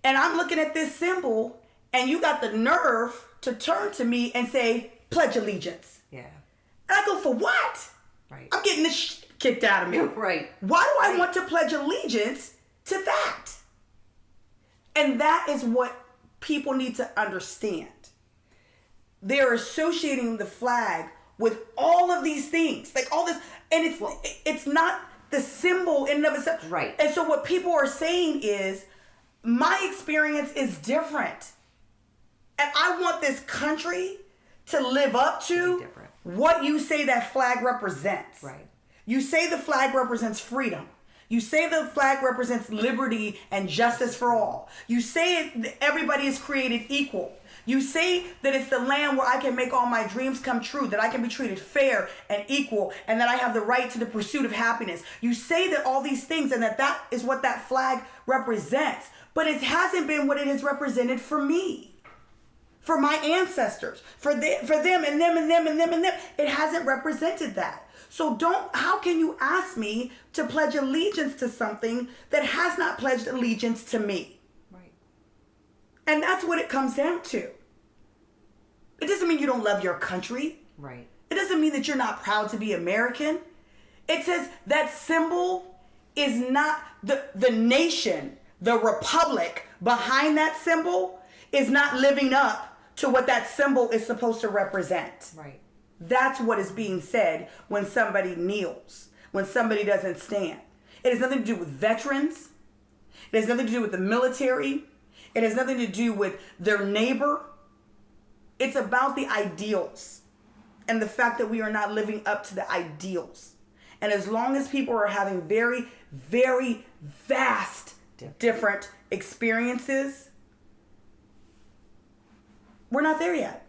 and I'm looking at this symbol and you got the nerve to turn to me and say, pledge allegiance. Yeah. And I go, for what? Right. I'm getting this shit kicked out of me. Right. Why do I want to pledge allegiance to that? And that is what people need to understand. They're associating the flag with all of these things, like all this, and it's not the symbol in and of itself. Right. And so what people are saying is, my experience is different. And I want this country to live up to what you say that flag represents. Right. You say the flag represents freedom. You say the flag represents liberty and justice for all. You say everybody is created equal. You say that it's the land where I can make all my dreams come true, that I can be treated fair and equal, and that I have the right to the pursuit of happiness. You say that all these things, and that is what that flag represents. But it hasn't been what it has represented for me, for my ancestors, for them and them and them and them and them. It hasn't represented that. So how can you ask me to pledge allegiance to something that has not pledged allegiance to me? Right. And that's what it comes down to. It doesn't mean you don't love your country. Right. It doesn't mean that you're not proud to be American. It says that symbol is not the nation, the republic behind that symbol is not living up to what that symbol is supposed to represent. Right. That's what is being said when somebody kneels, when somebody doesn't stand. It has nothing to do with veterans. It has nothing to do with the military. It has nothing to do with their neighbor. It's about the ideals and the fact that we are not living up to the ideals. And as long as people are having very, very vast different experiences, we're not there yet.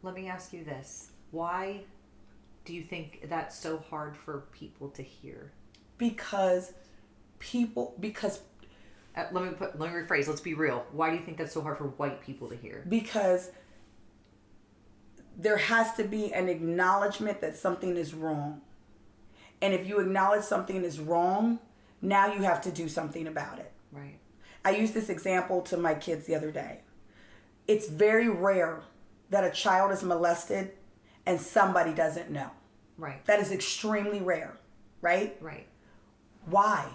Let me ask you this. Why do you think that's so hard for people to hear? Because let me rephrase. Let's be real. Why do you think that's so hard for white people to hear? Because there has to be an acknowledgement that something is wrong. And if you acknowledge something is wrong, now you have to do something about it. Right. I used this example to my kids the other day. It's very rare that a child is molested and somebody doesn't know. Right. That is extremely rare, right? Right. Why?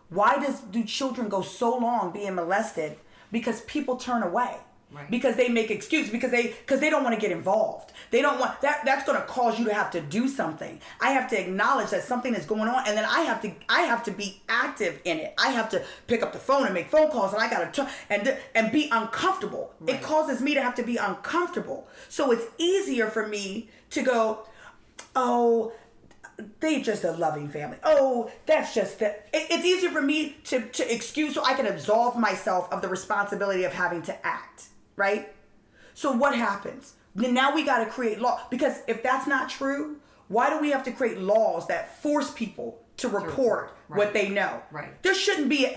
Why do children go so long being molested? Because people turn away. Right. Because they make excuses, because they don't want to get involved. They don't want that's going to cause you to have to do something. I have to acknowledge that something is going on, and then I have to be active in it. I have to pick up the phone and make phone calls, and I got to and be uncomfortable. Right. It causes me to have to be uncomfortable. So it's easier for me to go, oh, they just a loving family. Oh, that's just that. It's easier for me to excuse so I can absolve myself of the responsibility of having to act. Right? So what happens? Then now we got to create law. Because if that's not true, why do we have to create laws that force people to report what they know? Right. There shouldn't be.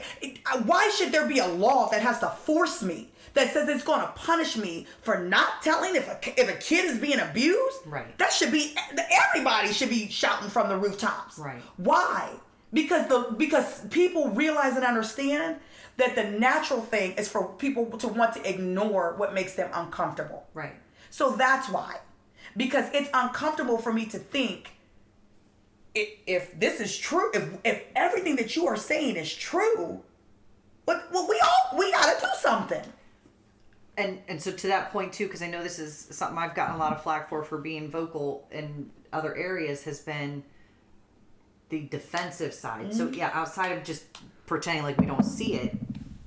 Why should there be a law that has to force me, that says it's going to punish me for not telling if a kid is being abused? Right. That should be, everybody should be shouting from the rooftops. Right. Why? Because people realize and understand that the natural thing is for people to want to ignore what makes them uncomfortable. Right. So that's why. Because it's uncomfortable for me to think, if this is true, if everything that you are saying is true, well, we gotta do something. And so to that point too, because I know this is something I've gotten a lot of flack for being vocal in other areas, has been the defensive side. Mm-hmm. So yeah, outside of just pretending like we don't see it,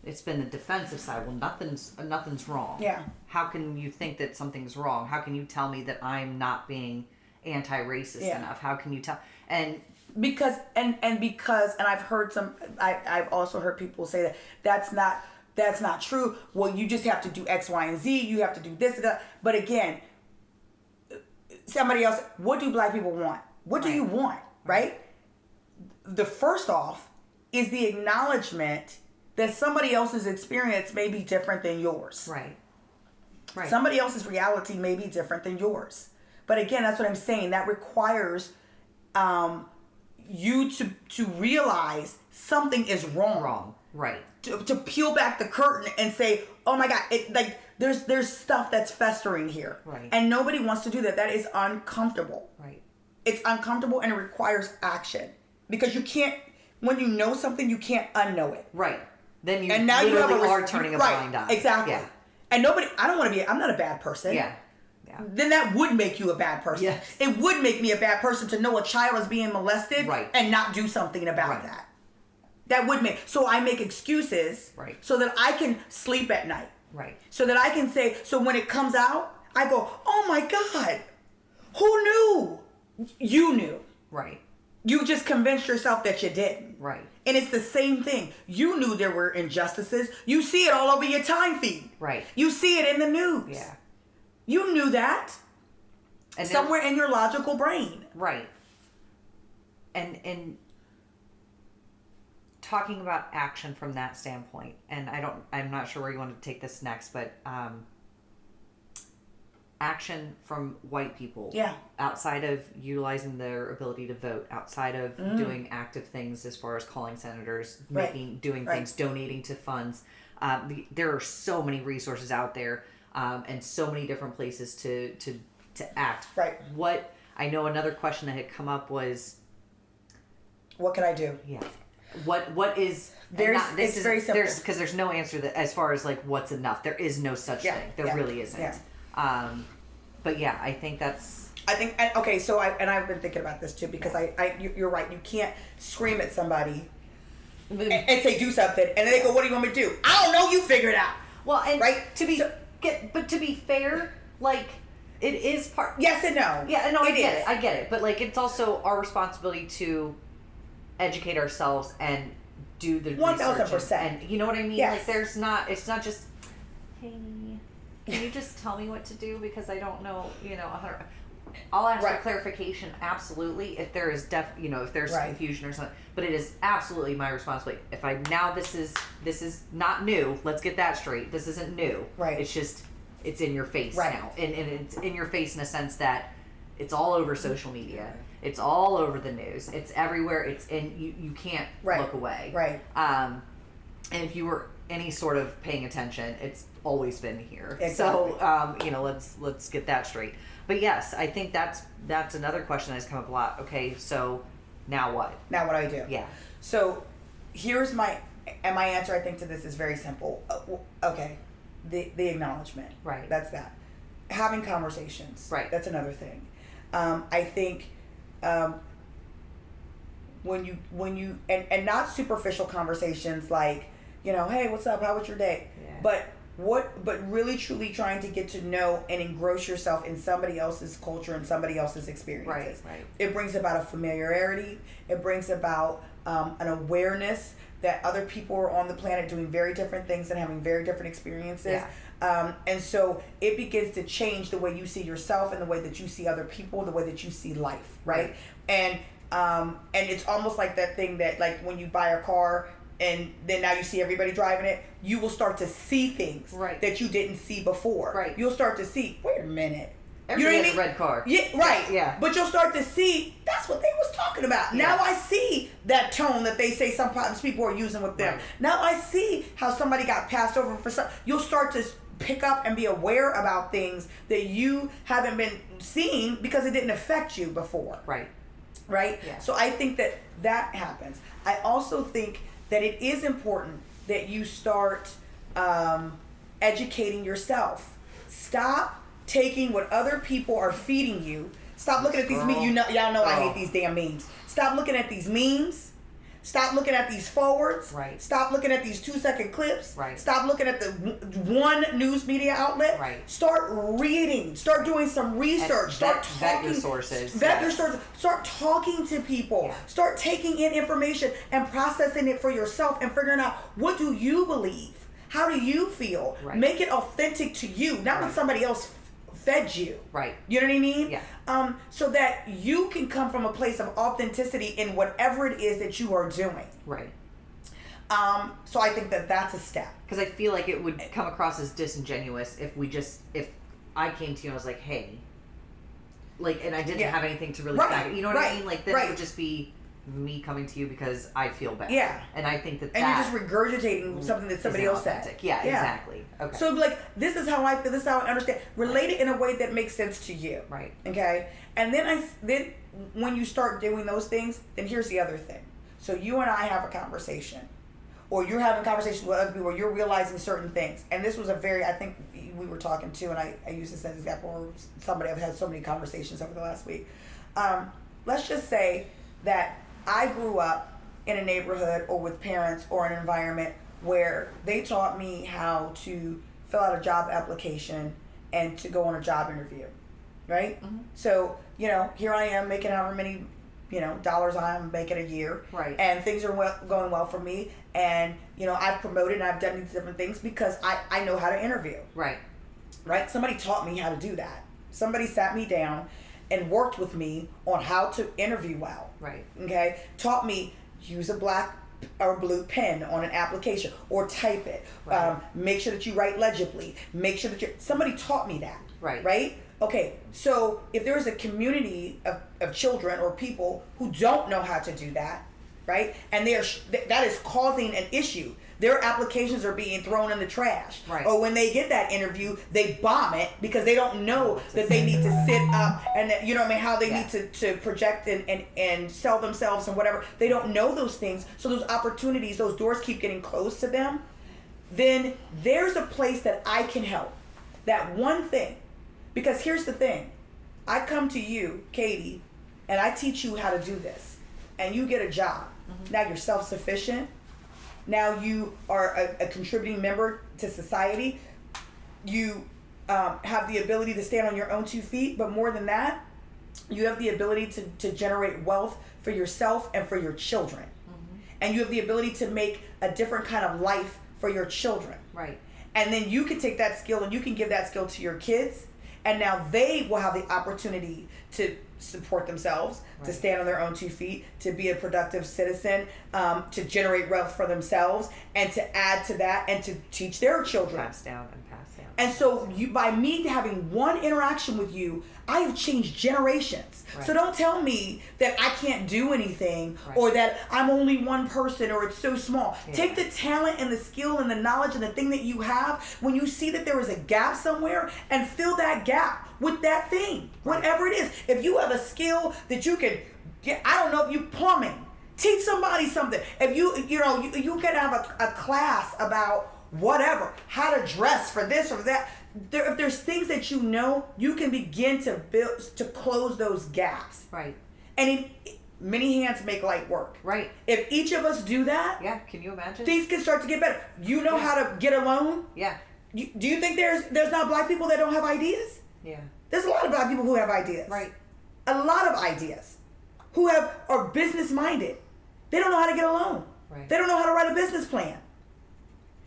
it's been the defensive side. Well, nothing's wrong. Yeah. How can you think that something's wrong? How can you tell me that I'm not being anti-racist enough? How can you tell? And because I've heard I've also heard people say that's not true. Well, you just have to do X, Y, and Z. You have to do this and that. But again, somebody else, what do black people want? What do you want? Right? The first off is the acknowledgement that somebody else's experience may be different than yours. Right. Right. Somebody else's reality may be different than yours. But again, that's what I'm saying. That requires you to realize something is wrong. Wrong. Right. To peel back the curtain and say, oh my God, there's stuff that's festering here. Right. And nobody wants to do that. That is uncomfortable. Right. It's uncomfortable and it requires action. Because you can't, when you know something, you can't unknow it. Right. Then you and now literally you are turning a blind eye. Exactly. Yeah. And I'm not a bad person. Yeah. Yeah. Then that would make you a bad person. Yes. It would make me a bad person to know a child is being molested and not do something about that. That would make, so I make excuses so that I can sleep at night. Right. So that I can say, so when it comes out, I go, oh my God, who knew? You knew. Right. You just convinced yourself that you didn't. Right. And it's the same thing. You knew there were injustices. You see it all over your time feed. Right. You see it in the news. Yeah. You knew that. And somewhere in your logical brain. Right. And talking about action from that standpoint, and I'm not sure where you want to take this next, but action from white people outside of utilizing their ability to vote, outside of doing active things as far as calling senators, doing things, donating to funds. There are so many resources out there and so many different places to act. Right. What I know another question that had come up was, what can I do? Yeah. What is very simple, because there's no answer that as far as like what's enough. There is no such thing. There really isn't. Yeah. But yeah, I think that's. I think okay. So I've been thinking about this too because you're right. You can't scream at somebody and say do something, and then they go, "What do you want me to do?" I don't know. You figure it out. Well, and right but to be fair, like it is part. Yes and no. Yeah, no, I get it. But like it's also our responsibility to educate ourselves and do the 1,000%. And you know what I mean? Yes. Like it's not just, hey, can you just tell me what to do because I don't know, 100. I'll ask for clarification, absolutely, if there is if there's confusion or something. But it is absolutely my responsibility. If this is not new, let's get that straight. This isn't new. Right. It's just it's in your face now. And it's in your face in a sense that it's all over social media. It's all over the news. It's everywhere. It's in you can't look away. Right. And if you were any sort of paying attention, it's always been here. Exactly. So let's get that straight. But yes, I think that's another question that's come up a lot. Okay, so now what? Now what do I do? Yeah. So here's my answer. I think to this is very simple. Okay, the acknowledgement. Right. That's that. Having conversations. Right. That's another thing. I think when you and not superficial conversations like hey, what's up, how was your day, but really truly trying to get to know and engross yourself in somebody else's culture and somebody else's experiences. Right. It brings about a familiarity. It brings about an awareness that other people are on the planet doing very different things and having very different experiences. And so it begins to change the way you see yourself and the way that you see other people, the way that you see life, right? And it's almost like that thing that like when you buy a car and then now you see everybody driving it, you will start to see things that you didn't see before. Right. You'll start to see, wait a minute. Everybody has a red car. Yeah, right. Yeah. But you'll start to see, that's what they was talking about. Yeah. Now I see that tone that they say sometimes people are using with them. Right. Now I see how somebody got passed over for something. You'll start to pick up and be aware about things that you haven't been seeing because it didn't affect you before. Right. Right? Yeah. So I think that happens. I also think that it is important that you start educating yourself. Stop taking what other people are feeding you. Stop looking at these memes. Y'all know I hate these damn memes. Stop looking at these memes. Stop looking at these forwards. Right. Stop looking at these 2-second clips. Right. Stop looking at the one news media outlet. Right. Start reading. Start doing some research. Start talking. Vet your sources. Vet your sources. Start talking to people. Yeah. Start taking in information and processing it for yourself and figuring out, what do you believe? How do you feel? Right. Make it authentic to you, not what somebody else fed you. Right. You know what I mean? Yeah. So that you can come from a place of authenticity in whatever it is that you are doing. Right. So I think that's a step. Because I feel like it would come across as disingenuous if I came to you and I was like, hey, like, and I didn't have anything to really back it. You know what I mean? Like, then it would just be, me coming to you because I feel bad. Yeah. And I think that and you're just regurgitating something that somebody else said. Yeah, exactly. Okay. So like, this is how I feel, this is how I understand. Relate it in a way that makes sense to you. Right. Okay? And then when you start doing those things, then here's the other thing. So you and I have a conversation, or you're having conversations with other people, or you're realizing certain things. And this was I think we were talking too, and I use this as an example, or somebody, I've had so many conversations over the last week. Let's just say that I grew up in a neighborhood or with parents or an environment where they taught me how to fill out a job application and to go on a job interview, right? Mm-hmm. So, here I am making however many, dollars I'm making a year. Right. And things are going well for me. And, I've promoted and I've done these different things because I know how to interview. Right. Right? Somebody taught me how to do that. Somebody sat me down and worked with me on how to interview well. Right. Okay? Taught me use a black or blue pen on an application or type it. Right. Make sure that you write legibly. Make sure that somebody taught me that. Right. Right? Okay, so if there is a community of children or people who don't know how to do that, right? And that is causing an issue. Their applications are being thrown in the trash. Right. Or when they get that interview, they bomb it because they don't know that they need to sit up and how they need to project and sell themselves and whatever. They don't know those things. So those opportunities, those doors keep getting closed to them. Then there's a place that I can help. That one thing. Because here's the thing. I come to you, Katie, and I teach you how to do this. And you get a job. Mm-hmm. Now you're self-sufficient. Now you are a contributing member to society. You have the ability to stand on your own 2 feet, but more than that, you have the ability to generate wealth for yourself and for your children. Mm-hmm. And you have the ability to make a different kind of life for your children. Right. And then you can take that skill and you can give that skill to your kids, and now they will have the opportunity to support themselves, right, to stand on their own 2 feet, to be a productive citizen, to generate wealth for themselves, and to add to that and to teach their children. Pass down. And so by me having one interaction with you, I have changed generations. Right. So don't tell me that I can't do anything, right, or that I'm only one person or it's so small. Yeah. Take the talent and the skill and the knowledge and the thing that you have when you see that there is a gap somewhere, and fill that gap with that thing, right, whatever it is. If you have a skill that you can get, I don't know, if you plumbing, teach somebody something. If you can have a class about whatever, how to dress for this or that. If there's things that you can begin to build, to close those gaps. Right. And many hands make light work. Right. If each of us do that, yeah, can you imagine? Things can start to get better. You know how to get a loan? Yeah. Do you think there's not black people that don't have ideas? Yeah. There's a lot of black people who have ideas. Right. A lot of ideas. Who are business minded. They don't know how to get a loan. Right. They don't know how to write a business plan.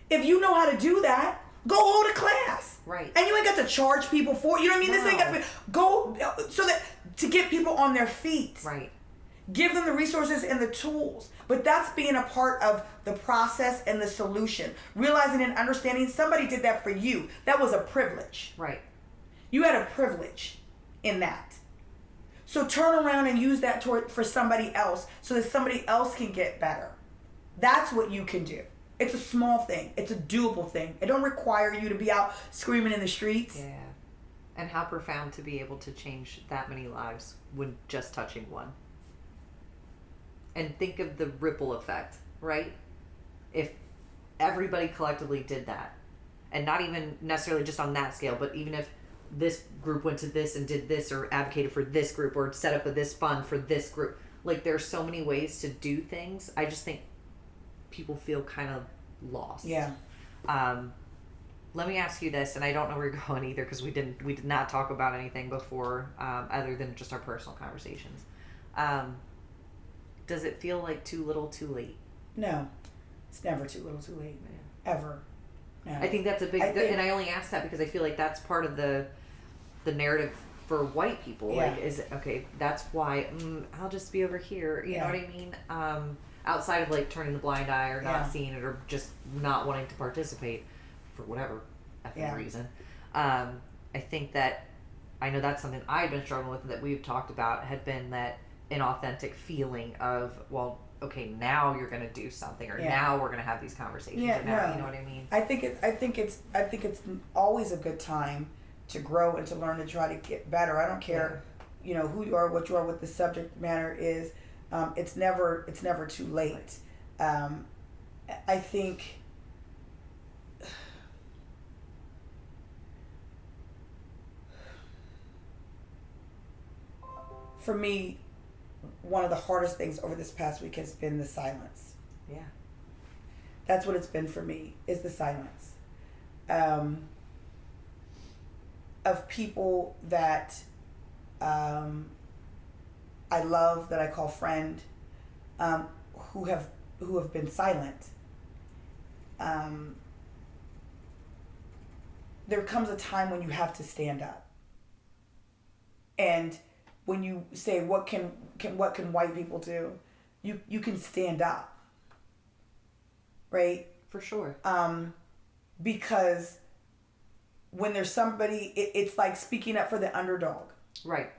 If you know how to do that, go hold a class. Right. And you ain't got to charge people for it. You know what I mean? No. This ain't got to be, go, so that, to get people on their feet. Right. Give them the resources and the tools. But that's being a part of the process and the solution. Realizing and understanding somebody did that for you. That was a privilege. Right. You had a privilege in that. So turn around and use that for somebody else so that somebody else can get better. That's what you can do. It's a small thing. It's a doable thing. It don't require you to be out screaming in the streets. Yeah. And how profound to be able to change that many lives when just touching one. And think of the ripple effect, right? If everybody collectively did that, and not even necessarily just on that scale, but even if this group went to this and did this, or advocated for this group, or set up this fund for this group, like there's so many ways to do things. I just think people feel kind of lost. Yeah. Let me ask you this, and I don't know where you're going either, because we did not talk about anything before, other than just our personal conversations. Does it feel like too little, too late? No, it's never too little, too late. Yeah. Ever. No. I think that's a big, and I only ask that because I feel like that's part of the narrative for white people. Yeah. Like, is okay, that's why I'll just be over here. You know what I mean? Outside of like turning the blind eye or not seeing it or just not wanting to participate for whatever effing reason. I think that I know that's something I've been struggling with that we've talked about, had been that inauthentic feeling of, well, okay, now you're going to do something, or now we're going to have these conversations. Yeah, or now, you know what I mean? I think it's always a good time to grow and to learn to try to get better. I don't care, who you are, what you are, what the subject matter is. It's never too late. I think for me, one of the hardest things over this past week has been the silence. Yeah. That's what it's been for me, is the silence. Of people that I love, that I call friend, who have been silent. There comes a time when you have to stand up. And when you say, what can white people do? You can stand up. Right? For sure. Because when there's somebody, it's like speaking up for the underdog. Right.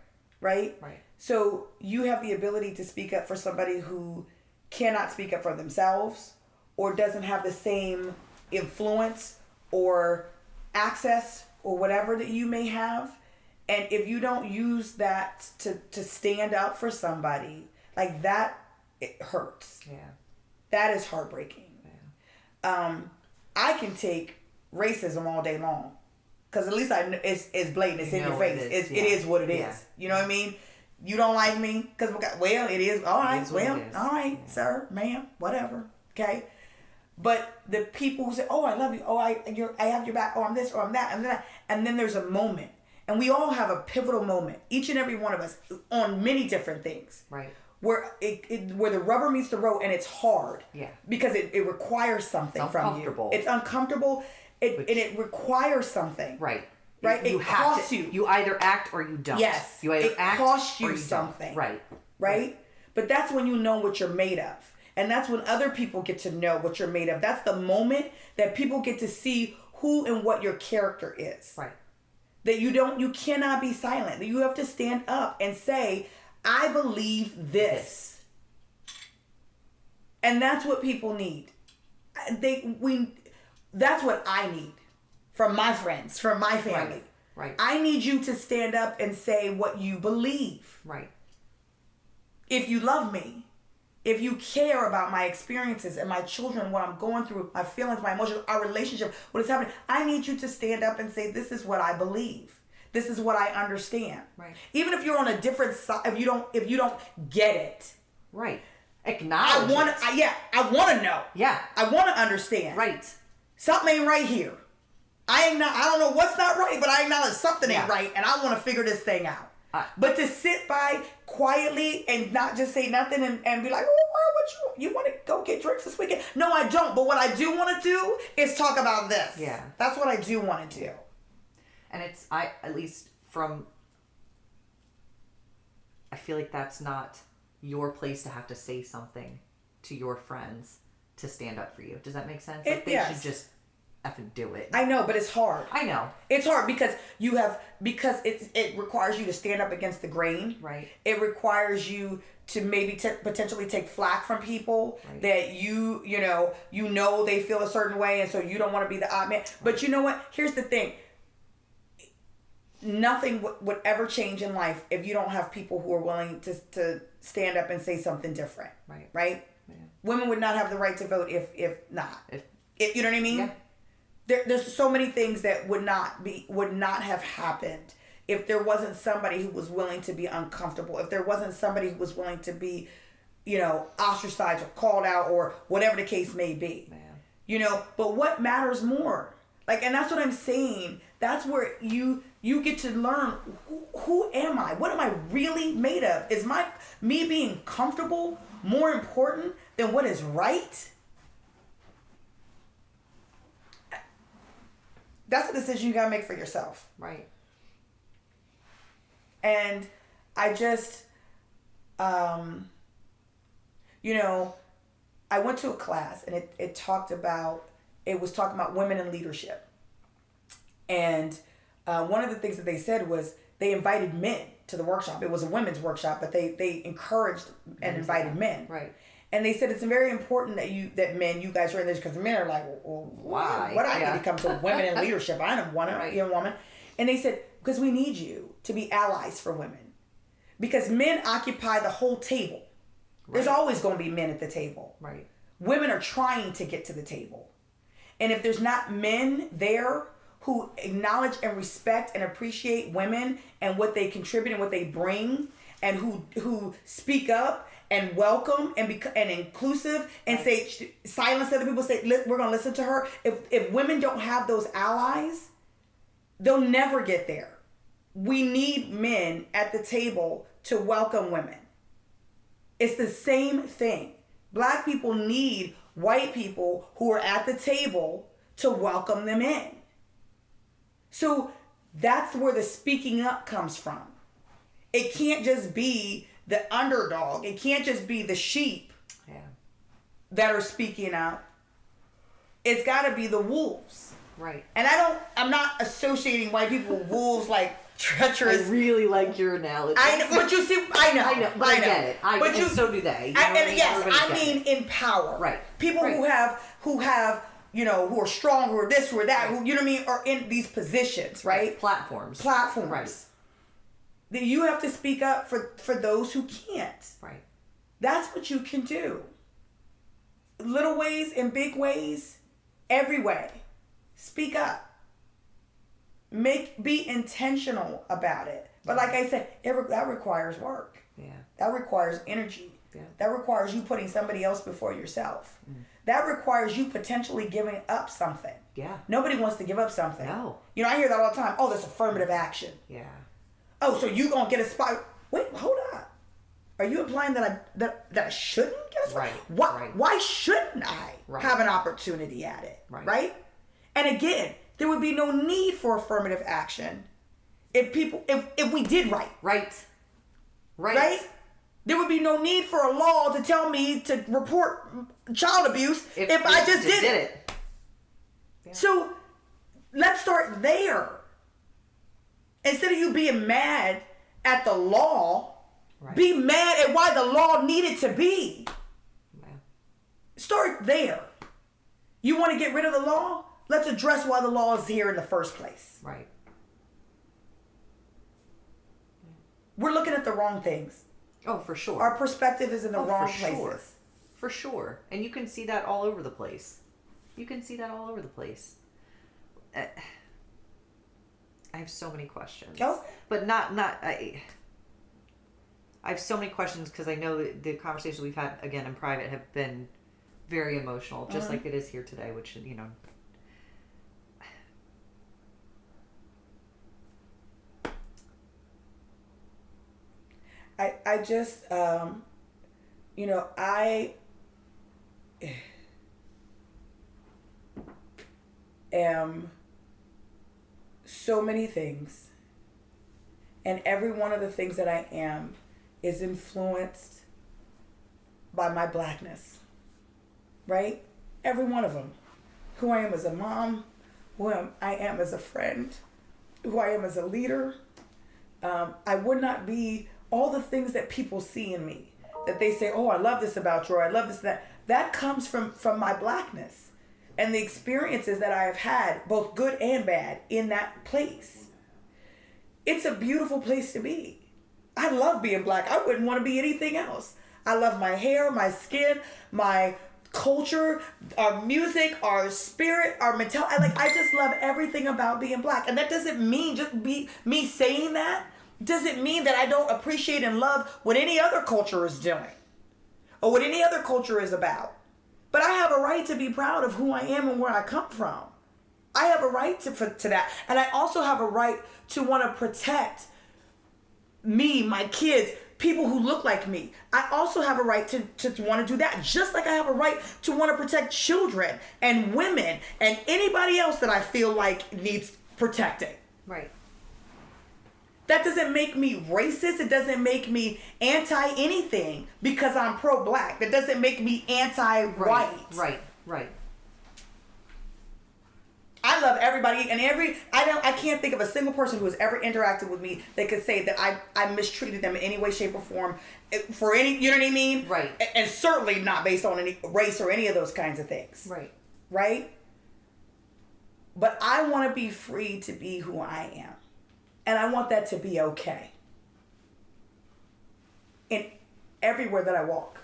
Right? Right. So you have the ability to speak up for somebody who cannot speak up for themselves, or doesn't have the same influence or access or whatever that you may have. And if you don't use that to stand up for somebody, like that, it hurts. Yeah. That is heartbreaking. Yeah. I can take racism all day long, because at least it's blatant. It's in your face. It is what it is. You know what I mean? You don't like me because, well, it is. All right. Well, all right, sir, ma'am, whatever. Okay. But the people who say, "Oh, I love you. Oh, I have your back. Oh, I'm this or I'm that and that," and then there's a moment, and we all have a pivotal moment, each and every one of us, on many different things. Right. Where where the rubber meets the road, and it's hard. Yeah. Because it requires something from you. It's uncomfortable. And it requires something. Right. Right. It costs you. You either act or you don't. Yes. You either act costs you or you something. Don't. Right. Right. But that's when you know what you're made of. And that's when other people get to know what you're made of. That's the moment that people get to see who and what your character is. Right. That you cannot be silent. That you have to stand up and say, I believe this. And that's what people need. That's what I need from my friends, from my family. Right. I need you to stand up and say what you believe. Right. If you love me, if you care about my experiences and my children, what I'm going through, my feelings, my emotions, our relationship, what is happening, I need you to stand up and say, this is what I believe. This is what I understand. Right. Even if you're on a different side, if you don't get it. Right. Acknowledge I want to know. Yeah. I want to understand. Right. Something ain't right here. I don't know what's not right, but I acknowledge something ain't right, and I want to figure this thing out. But to sit by quietly and not just say nothing and be like, oh, what you want to go get drinks this weekend? No, I don't. But what I do want to do is talk about this. Yeah. That's what I do want to do. And at least I feel like that's not your place to have to say something to your friends to stand up for you. Does that make sense? Like they should just effing do it. I know, but it's hard. I know. It's hard because it requires you to stand up against the grain. Right. It requires you to maybe potentially take flack from people that you know they feel a certain way, and so you don't want to be the odd man. Right. But you know what? Here's the thing. Nothing would ever change in life if you don't have people who are willing to stand up and say something different. Right. Right? Yeah. Women would not have the right to vote if not. If you know what I mean? Yeah. There's so many things that would not have happened if there wasn't somebody who was willing to be uncomfortable, if there wasn't somebody who was willing to be, ostracized or called out or whatever the case may be. Man. But what matters more? And that's what I'm saying. That's where you get to learn who am I? What am I really made of? Is me being comfortable more important than what is right? That's a decision you gotta make for yourself. Right. And I just, I went to a class and it was talking about women in leadership. And one of the things that they said was they invited men to the workshop. It was a women's workshop, but they encouraged and invited men. Right. And they said it's very important that men, you guys are in this, because the men are like, well, why? What do I need to come to women in leadership? I don't want to be a woman. And they said, because we need you to be allies for women. Because men occupy the whole table. Right. There's always going to be men at the table. Right. Women are trying to get to the table. And if there's not men there who acknowledge and respect and appreciate women and what they contribute and what they bring, and who speak up and welcome and inclusive and say, silence other people, say, we're going to listen to her. If women don't have those allies, they'll never get there. We need men at the table to welcome women. It's the same thing. Black people need white people who are at the table to welcome them in. So that's where the speaking up comes from. It can't just be the underdog. It can't just be the sheep that are speaking out. It's got to be the wolves. Right. And I'm not associating white people with wolves like treacherous. I really like your analogy. I know, but you see, I know, but I get it. And so do they. I mean in power. Right. People who have, who are strong, who are this, who are that, who, you know what I mean, are in these positions, right? Platforms. Right. That you have to speak up for those who can't. Right. That's what you can do. Little ways and big ways, every way. Speak up. Be intentional about it. But like I said, that requires work. Yeah. That requires energy. Yeah. That requires you putting somebody else before yourself. That requires you potentially giving up something. Yeah. Nobody wants to give up something. No. I hear that all the time. Oh, that's affirmative action. Yeah. Oh, so you gonna get a spot? Wait, hold on. Are you implying that I shouldn't get a spot? Right. Why shouldn't I have an opportunity at it? Right? And again, there would be no need for affirmative action if we did right. Right? There would be no need for a law to tell me to report child abuse if I just did it. Yeah. So let's start there. Instead of you being mad at the law, be mad at why the law needed to be. Yeah. Start there. You want to get rid of the law? Let's address why the law is here in the first place. Right. We're looking at the wrong things. Oh, for sure. Our perspective is in the wrong places. For sure. And you can see that all over the place. I have so many questions. Oh. But I have so many questions because I know that the conversations we've had, again, in private have been very emotional, just like it is here today, which, I just, I am so many things, and every one of the things that I am is influenced by my blackness, right? Every one of them. Who I am as a mom, who I am as a friend, who I am as a leader. I would not be all the things that people see in me, that they say, oh, I love this about you, or I love this, that comes from my blackness and the experiences that I have had, both good and bad, in that place. It's a beautiful place to be. I love being black. I wouldn't want to be anything else. I love my hair, my skin, my culture, our music, our spirit, our mentality. I just love everything about being black. And that doesn't mean just be me saying that. Doesn't mean that I don't appreciate and love what any other culture is doing or what any other culture is about. But I have a right to be proud of who I am and where I come from. I have a right to that. And I also have a right to want to protect me, my kids, people who look like me. I also have a right to want to do that. Just like I have a right to want to protect children and women and anybody else that I feel like needs protecting. Right. That doesn't make me racist. It doesn't make me anti-anything because I'm pro-black. That doesn't make me anti-white. Right. I love everybody, and I can't think of a single person who has ever interacted with me that could say that I mistreated them in any way, shape, or form for any, you know what I mean? Right. And certainly not based on any race or any of those kinds of things. Right. Right? But I want to be free to be who I am. And I want that to be okay. In everywhere that I walk.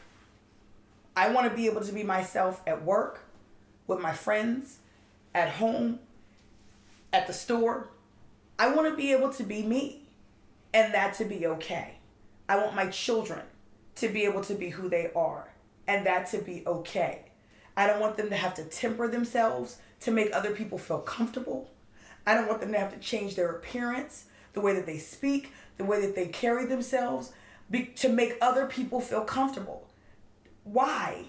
I want to be able to be myself at work, with my friends, at home, at the store. I want to be able to be me, and that to be okay. I want my children to be able to be who they are, and that to be okay. I don't want them to have to temper themselves to make other people feel comfortable. I don't want them to have to change their appearance, the way that they speak, the way that they carry themselves, to make other people feel comfortable. Why?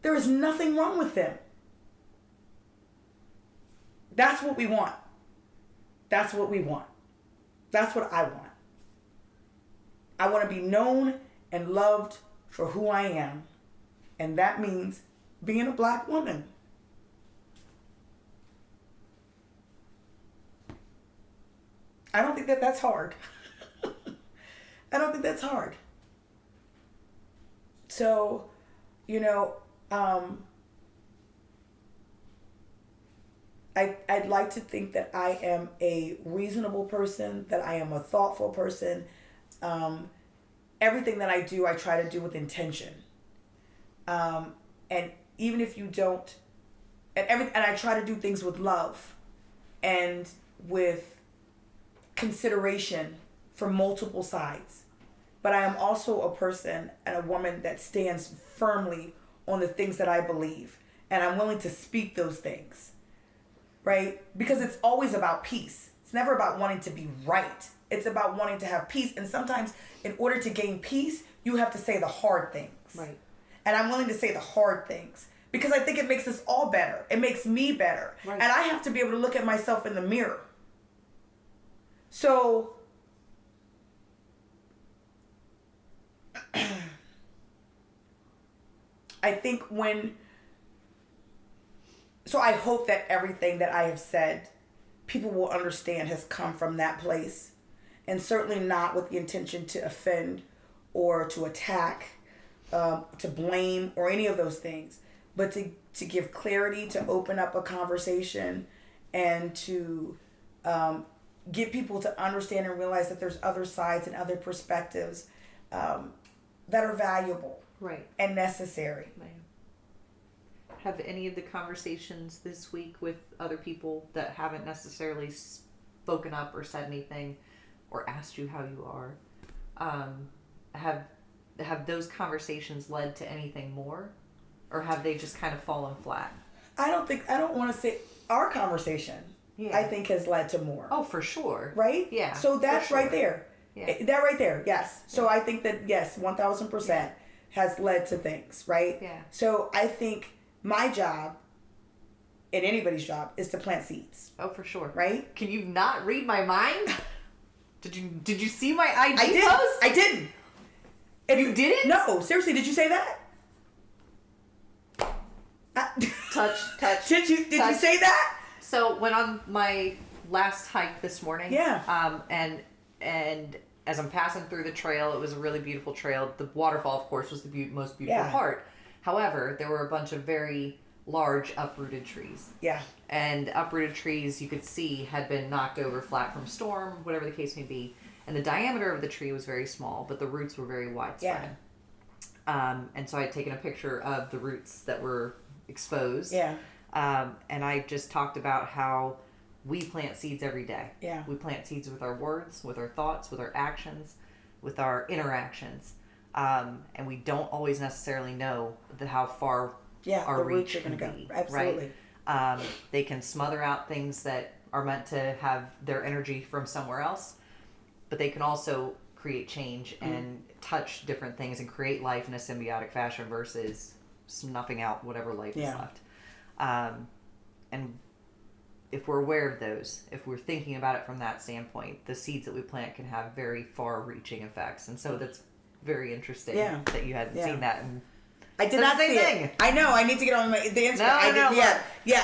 There is nothing wrong with them. That's what we want. That's what we want. That's what I want. I want to be known and loved for who I am. And that means being a black woman. I don't think that that's hard. I don't think that's hard. So, you know, I'd like to think that I am a reasonable person, that I am a thoughtful person. Everything that I do, I try to do with intention. And even if you don't, and I try to do things with love and with consideration for multiple sides. But I am also a person and a woman that stands firmly on the things that I believe. And I'm willing to speak those things. Right? Because it's always about peace. It's never about wanting to be right. It's about wanting to have peace. And sometimes in order to gain peace, you have to say the hard things. Right. And I'm willing to say the hard things. Because I think it makes us all better. It makes me better. Right. And I have to be able to look at myself in the mirror. So I think I hope that everything that I have said, people will understand has come from that place. And certainly not with the intention to offend or to attack, to blame or any of those things. But to give clarity, to open up a conversation, and to get people to understand and realize that there's other sides and other perspectives that are valuable, right, and necessary. Right. Have any of the conversations this week with other people that haven't necessarily spoken up or said anything or asked you how you are, have those conversations led to anything more, or have they just kind of fallen flat? I don't want to say our conversation. Yeah. I think has led to more. Oh, for sure. Right? Yeah. So that's sure. right there. Yeah. That right there, yes. So I think that, yes, 1,000% has led to things, right? Yeah. So I think my job, and anybody's job, is to plant seeds. Oh, for sure. Right? Can you not read my mind? Did you see my IG post? I didn't. You didn't? No, seriously, did you say that? Touch. Did you say that? So went on my last hike this morning. Yeah. And as I'm passing through the trail, it was a really beautiful trail. The waterfall, of course, was the most beautiful part. However, there were a bunch of very large uprooted trees. Yeah. And uprooted trees, you could see, had been knocked over flat from storm, whatever the case may be. And the diameter of the tree was very small, but the roots were very widespread. Yeah. And so I had taken a picture of the roots that were exposed. Yeah. And I just talked about how we plant seeds every day. Yeah. We plant seeds with our words, with our thoughts, with our actions, with our interactions. And we don't always necessarily know how far our reach are going to go. Absolutely. Right? They can smother out things that are meant to have their energy from somewhere else, but they can also create change and touch different things and create life in a symbiotic fashion versus snuffing out whatever life is left. And if we're aware of those, if we're thinking about it from that standpoint, the seeds that we plant can have very far-reaching effects. And so that's very interesting that you hadn't seen that. And I did not see it. I know. I need to get on the Instagram.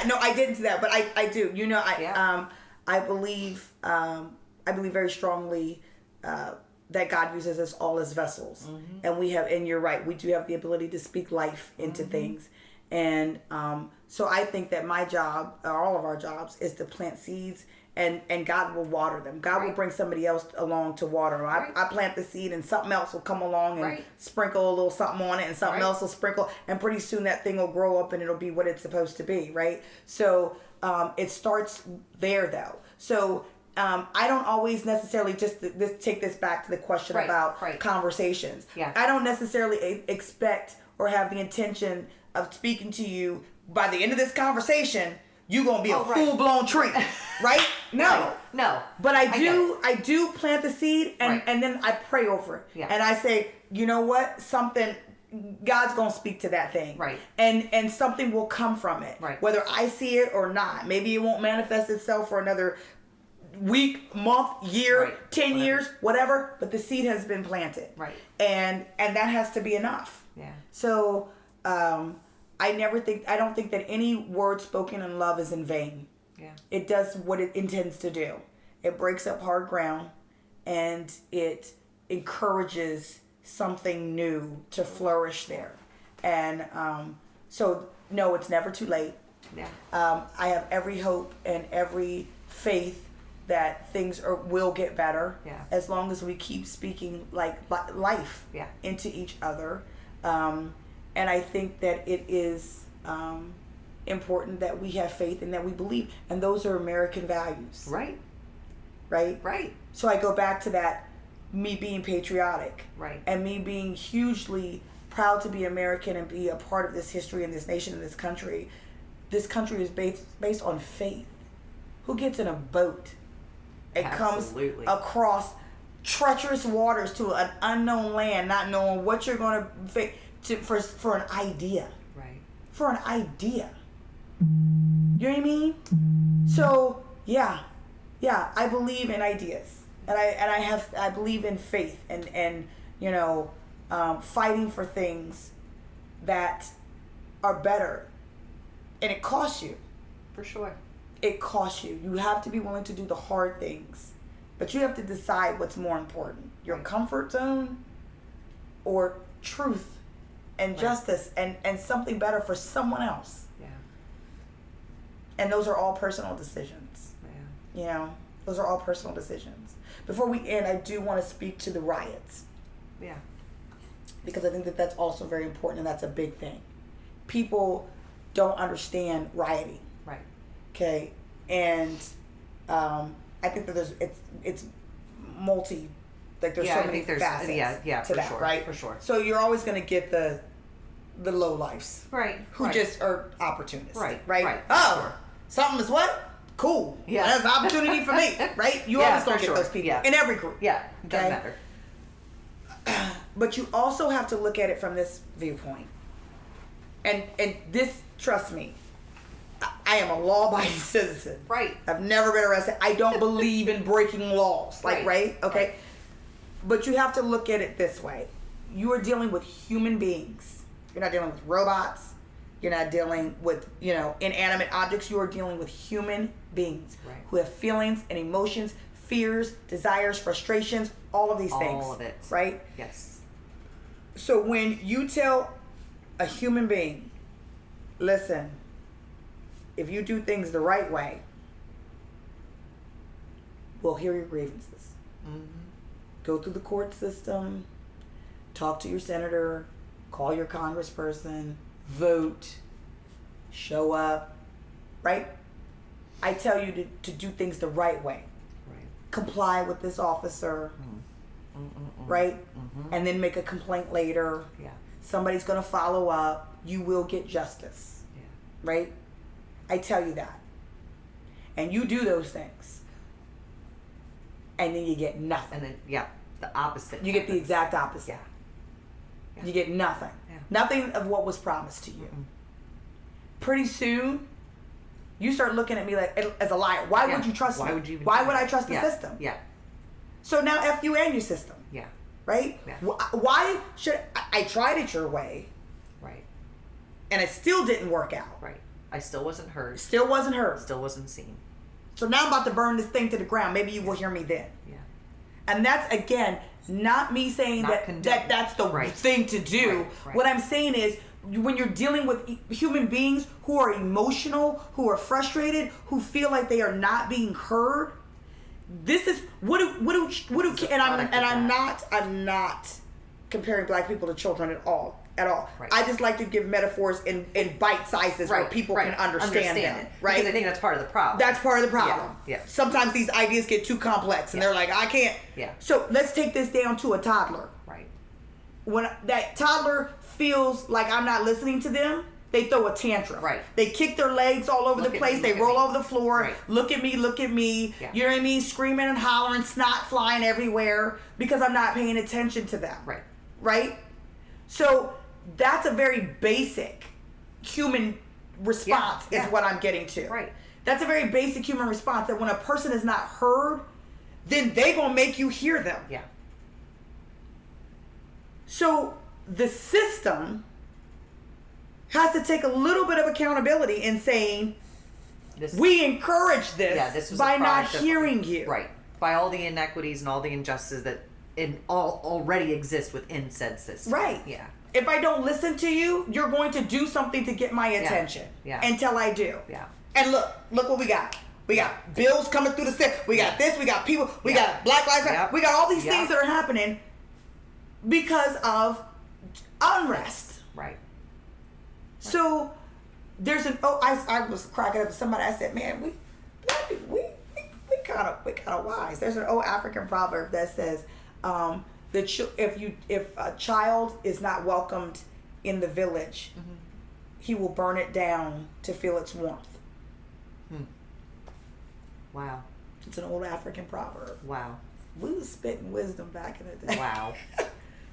No, I didn't see that, but I do. You know, I believe very strongly that God uses us all as vessels, and we have. And you're right. We do have the ability to speak life into things, and so I think that my job, or all of our jobs, is to plant seeds. And God will water them. God will bring somebody else along to water them. I plant the seed and something else will come along and sprinkle a little something on it and something else will sprinkle. And pretty soon that thing will grow up and it'll be what it's supposed to be, right? So it starts there though. So I don't always necessarily just take this back to the question about conversations. Yeah. I don't necessarily expect or have the intention of speaking to you by the end of this conversation. You're gonna be a full-blown tree, right? No, no. But I do plant the seed, and then I pray over it, and I say, you know what? God's gonna speak to that thing, right? And something will come from it, right? Whether I see it or not. Maybe it won't manifest itself for another week, month, year, 10 years, whatever. But the seed has been planted, right? And that has to be enough. Yeah. So. I don't think that any word spoken in love is in vain. Yeah. It does what it intends to do. It breaks up hard ground and it encourages something new to flourish there. And so, no, it's never too late. Yeah. I have every hope and every faith that things will get better as long as we keep speaking like life into each other. And I think that it is important that we have faith and that we believe. And those are American values. Right. Right? Right. So I go back to that, me being patriotic. Right. And me being hugely proud to be American and be a part of this history and this nation and this country. This country is based on faith. Who gets in a boat and comes across treacherous waters to an unknown land, not knowing what you're going to face? For an idea. Right. For an idea. You know what I mean? So yeah, I believe in ideas. And I believe in faith and you know, fighting for things that are better. And it costs you. For sure. It costs you. You have to be willing to do the hard things. But you have to decide what's more important. Your comfort zone or truth and justice and something better for someone else. Yeah. And those are all personal decisions. Yeah. You know, those are all personal decisions. Before we end, I do want to speak to the riots. Yeah. Because I think that that's also very important and that's a big thing. People don't understand rioting. Right. Okay. And I think that it's multi. Like there's so many facets to that, sure, right? For sure. So you're always going to get the low lifes, right? Who just are opportunists, right? Oh, sure. Something is what? Cool. Yeah, that's an opportunity for me, right? You always going to get those people in every group. Yeah, doesn't matter. But you also have to look at it from this viewpoint, and this, trust me, I am a law-abiding citizen. Right. I've never been arrested. I don't believe in breaking laws. Right? Okay. Right. But you have to look at it this way. You are dealing with human beings. You're not dealing with robots. You're not dealing with, inanimate objects. You are dealing with human beings who have feelings and emotions, fears, desires, frustrations, all of these things. All of it. Right? Yes. So when you tell a human being, listen, if you do things the right way, we'll hear your grievances. Mm-hmm. Go through the court system, talk to your senator, call your congressperson, vote, show up, right? I tell you to do things the right way. Right. Comply with this officer, right? Mm-hmm. And then make a complaint later. Yeah. Somebody's going to follow up. You will get justice. Yeah. Right? I tell you that. And you do those things. And then you get nothing. And then, the opposite. You get the exact opposite. Yeah. You get nothing. Yeah. Nothing of what was promised to you. Mm-hmm. Pretty soon, you start looking at me like as a liar. Why would you trust me? Why would I trust the system? Yeah. So now F you and your system. Yeah. Right? Yeah. Why should I tried it your way? Right. And it still didn't work out. Right. I still wasn't heard. Still wasn't heard. Still wasn't seen. So now I'm about to burn this thing to the ground. Maybe you will hear me then. Yeah. And that's, again, not me saying that's the thing to do. Right. What I'm saying is, when you're dealing with human beings who are emotional, who are frustrated, who feel like they are not being heard, this is and I'm not comparing black people to children at all. Right. I just like to give metaphors in bite sizes where people can understand them. Right? Because I think that's part of the problem. That's part of the problem. Yeah. Sometimes these ideas get too complex and they're like, I can't. Yeah. So let's take this down to a toddler. Right. When that toddler feels like I'm not listening to them, they throw a tantrum. Right. They kick their legs all over the place. They roll over the floor. Right. Look at me. Yeah. You know what I mean? Screaming and hollering, snot flying everywhere because I'm not paying attention to them. Right. Right? So that's a very basic human response is what I'm getting to. Right. That's a very basic human response, that when a person is not heard, then they gonna make you hear them. Yeah. So the system has to take a little bit of accountability in saying, we encourage this by not hearing you. Right. By all the inequities and all the injustices that already exist within said system. Right. Yeah. If I don't listen to you, you're going to do something to get my attention. Yeah. Until I do. Yeah. And look what we got. We got bills coming through the city. We got this. We got people. We got Black Lives Matter. We got all these things that are happening because of unrest. Right. So there's I was cracking up to somebody. I said, man, we kind of wise. There's an old African proverb that says, if a child is not welcomed in the village, he will burn it down to feel its warmth. Wow. It's an old African proverb. Wow. We was spitting wisdom back in the day. Wow.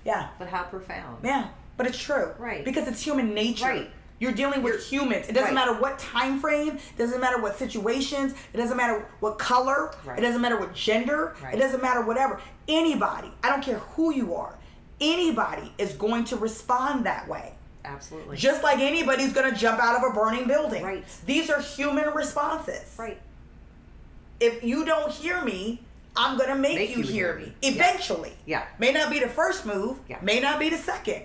Yeah. But how profound. Yeah. But it's true. Right. Because it's human nature. Right. You're dealing with humans. It doesn't matter what time frame. It doesn't matter what situations. It doesn't matter what color. Right. It doesn't matter what gender. Right. It doesn't matter whatever. Anybody, I don't care who you are, anybody is going to respond that way. Absolutely. Just like anybody's going to jump out of a burning building. Right. These are human responses. Right. If you don't hear me, I'm going to make you hear me. Eventually. Yeah. May not be the first move. Yeah. May not be the second.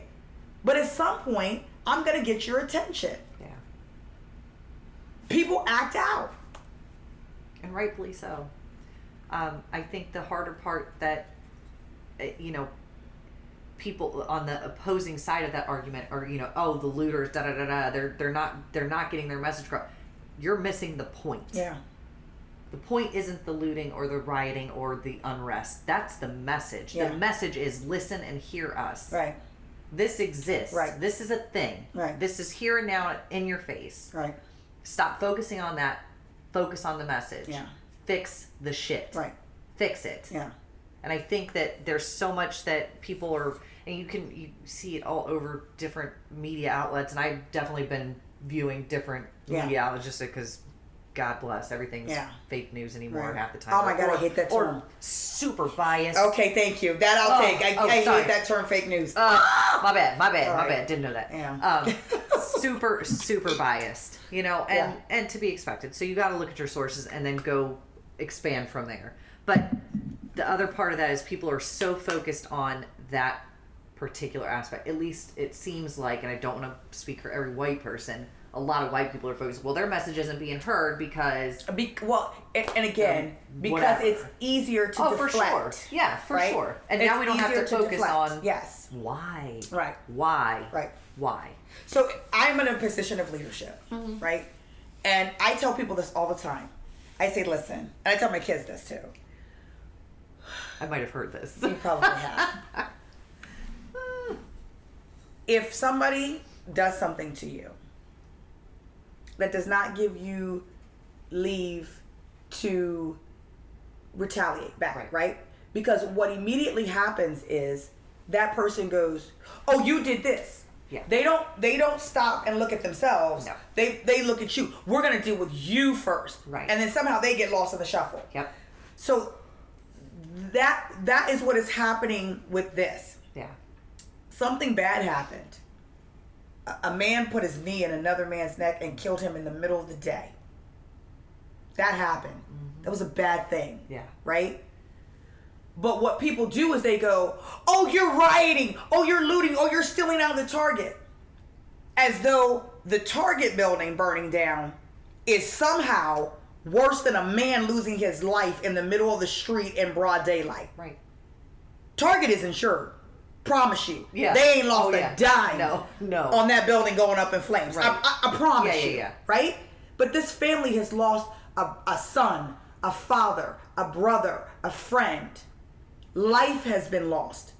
But at some point, I'm going to get your attention. Yeah. People act out. And rightfully so. I think the harder part that, people on the opposing side of that argument are, the looters, they're not getting their message across. You're missing the point. Yeah. The point isn't the looting or the rioting or the unrest. That's the message. Yeah. The message is listen and hear us. Right. This exists. Right. This is a thing. Right. This is here and now in your face. Right. Stop focusing on that. Focus on the message. Yeah. Fix the shit. Right. Fix it. Yeah. And I think that there's so much that people are, and you see it all over different media outlets, and I've definitely been viewing different media outlets just because, God bless, everything's fake news anymore half the time. Oh my God, I hate that term. Or super biased. Okay, thank you. That I'll take. I hate that term, fake news. My bad. Didn't know that. Yeah. Super biased, and to be expected. So you got to look at your sources and then go expand from there. But the other part of that is people are so focused on that particular aspect. At least it seems like, and I don't want to speak for every white person, a lot of white people are focused, well, their message isn't being heard because... because it's easier to deflect. For sure. Yeah, for sure. And now we don't have to focus on... Yes. Why? Right. Why? Right. Why? So I'm in a position of leadership, right? And I tell people this all the time. I say, listen, and I tell my kids this too. I might have heard this. You probably have. If somebody does something to you that does not give you leave to retaliate back, right? Because what immediately happens is that person goes, "Oh, you did this." Yeah. They don't stop and look at themselves. No. They look at you. We're gonna deal with you first. Right. And then somehow they get lost in the shuffle. Yep. So that is what is happening with this. Yeah. Something bad happened. a man put his knee in another man's neck and killed him in the middle of the day. That happened. Mm-hmm. That was a bad thing. Yeah. Right? But what people do is they go, oh, you're rioting. Oh, you're looting. Oh, you're stealing out of the Target. As though the Target building burning down is somehow worse than a man losing his life in the middle of the street in broad daylight. Right. Target is insured. Promise you. Yeah. They ain't lost a dime on that building going up in flames. Right. I promise you. Yeah. Right? But this family has lost a son, a father, a brother, a friend. Life has been lost.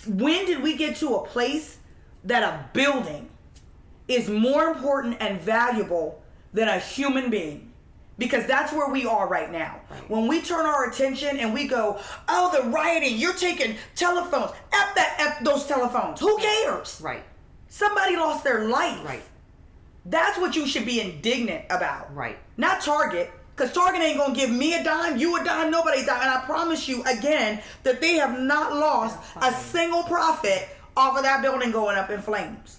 When did we get to a place that a building is more important and valuable than a human being? Because that's where we are right now. Right. When we turn our attention and we go, oh, the rioting, you're taking telephones. F those telephones. Who cares? Right. Somebody lost their life. Right. That's what you should be indignant about. Right. Not Target. Because Target ain't going to give me a dime, you a dime, nobody a dime. And I promise you, again, that they have not lost a single profit off of that building going up in flames.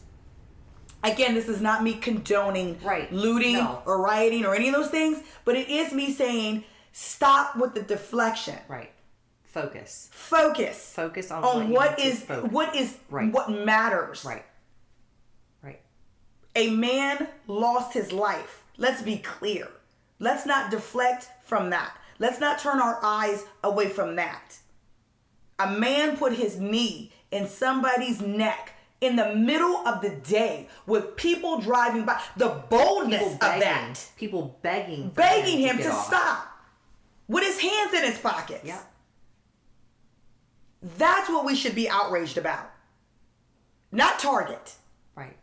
Again, this is not me condoning looting or rioting or any of those things, but it is me saying stop with the deflection. Right. Focus. Focus on what matters. Right. A man lost his life. Let's be clear. Let's not deflect from that. Let's not turn our eyes away from that. A man put his knee in somebody's neck in the middle of the day with people driving by. The boldness of that. People begging him to stop. With his hands in his pockets. Yeah. That's what we should be outraged about. Not Target. Right.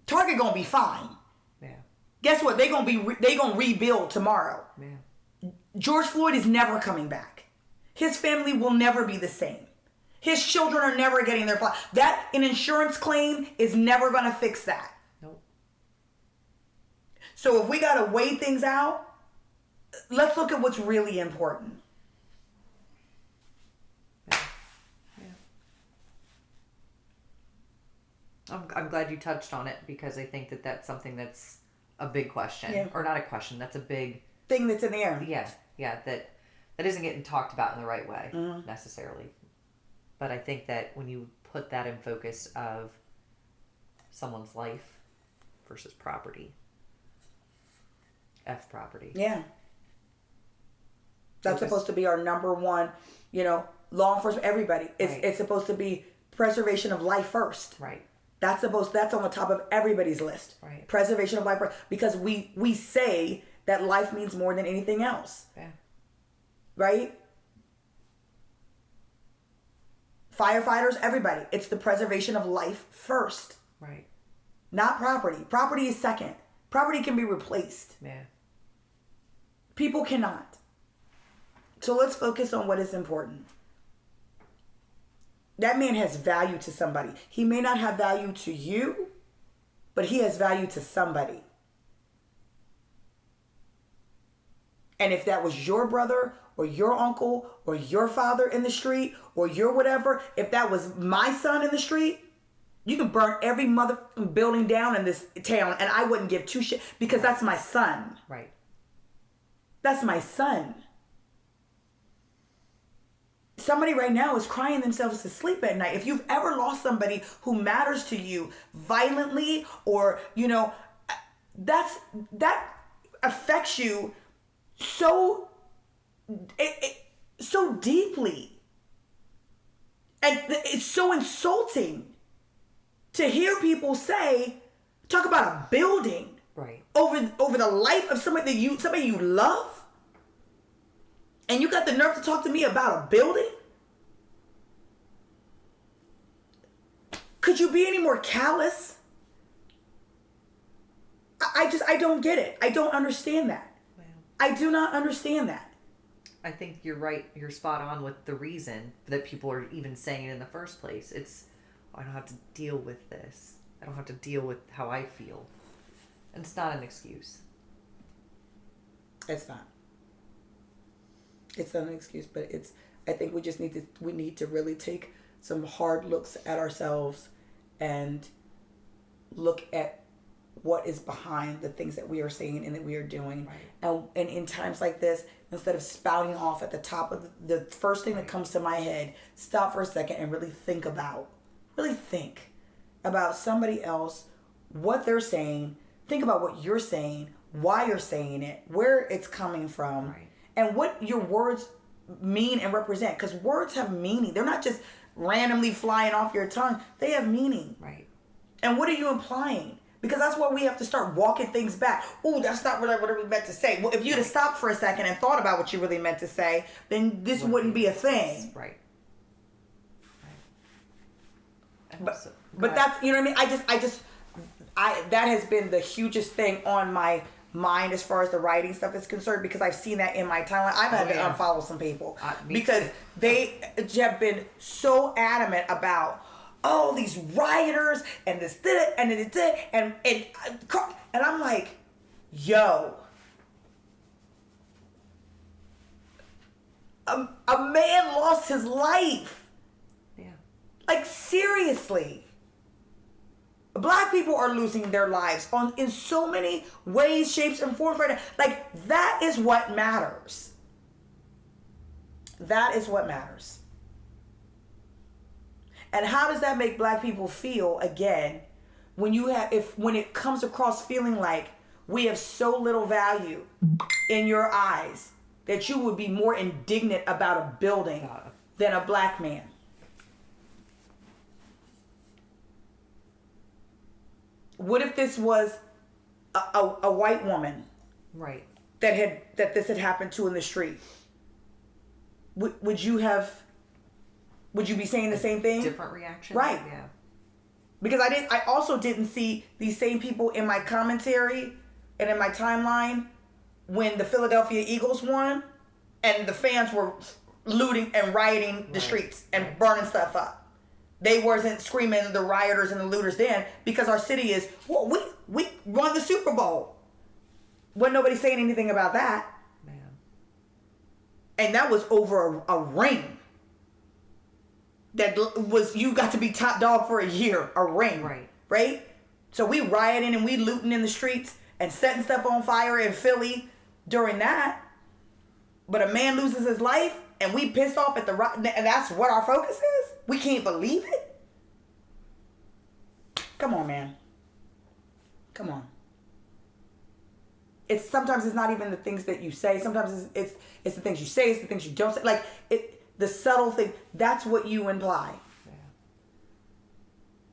Target gonna be fine. Yeah. Guess what? They gonna rebuild tomorrow. Yeah. George Floyd is never coming back. His family will never be the same. His children are never getting their that an insurance claim is never gonna fix that. Nope. So if we gotta weigh things out, let's look at what's really important. I'm glad you touched on it because I think that that's something that's a big question, or not a question. That's a big thing that's in the air. Yeah. That isn't getting talked about in the right way necessarily. But I think that when you put that in focus of someone's life versus property, property. Yeah. That's supposed to be our number one. Law enforcement. Everybody. It's supposed to be preservation of life first. Right. That's on the top of everybody's list. Right. Preservation of life first, because we say that life means more than anything else. Yeah. Right? Firefighters, everybody. It's the preservation of life first. Right. Not property. Property is second. Property can be replaced. Yeah. People cannot. So let's focus on what is important. That man has value to somebody. He may not have value to you, but he has value to somebody. And if that was your brother or your uncle or your father in the street or your whatever, if that was my son in the street, you can burn every mother building down in this town and I wouldn't give two shit because that's my son. Right. That's my son. Somebody right now is crying themselves to sleep at night. If you've ever lost somebody who matters to you violently or, that affects you so deeply. And it's so insulting to hear people talk about a building over the life of somebody you love. And you got the nerve to talk to me about a building? Could you be any more callous? I don't get it. I don't understand that. Well, I do not understand that. I think you're right. You're spot on with the reason that people are even saying it in the first place. It's, I don't have to deal with this. I don't have to deal with how I feel. And it's not an excuse. It's not. It's not an excuse, but I think we need to really take some hard looks at ourselves and look at what is behind the things that we are saying and that we are doing. And in times like this, instead of spouting off at the top of the first thing that comes to my head, stop for a second and really think about somebody else, what they're saying. Think about what you're saying, why you're saying it, where it's coming from, and what your words mean and represent. Because words have meaning. They're not just randomly flying off your tongue. They have meaning. Right. And what are you implying? Because that's where we have to start walking things back. Oh, that's not what I really meant to say. Well, if you'd have stopped for a second and thought about what you really meant to say, then this wouldn't be a thing. Right. But that's, you know what I mean? That has been the hugest thing on my mind as far as the writing stuff is concerned, because I've seen that in my timeline. I've had to unfollow some people because they have been so adamant about these rioters and this and I'm like, yo, a man lost his life. Yeah. Like, seriously. Black people are losing their lives in so many ways, shapes, and forms right now. Like, that is what matters. That is what matters. And how does that make black people feel, again, when it comes across feeling like we have so little value in your eyes that you would be more indignant about a building than a black man? What if this was a white woman, right, that this had happened to in the street? Would you be saying the same thing? Different reaction, right? Yeah. Because I also didn't see these same people in my commentary and in my timeline when the Philadelphia Eagles won, and the fans were looting and rioting the streets and burning stuff up. They wasn't screaming the rioters and the looters then, because our city is, well, we won the Super Bowl. Wasn't nobody saying anything about that. Man. And that was over a ring. That was, you got to be top dog for a year, a ring. Right? So we rioting and we looting in the streets and setting stuff on fire in Philly during that. But a man loses his life and we pissed off at and that's what our focus is? We can't believe it? Come on, man. Come on. Sometimes it's not even the things that you say. Sometimes it's the things you say, it's the things you don't say. Like, the subtle thing, that's what you imply. Yeah.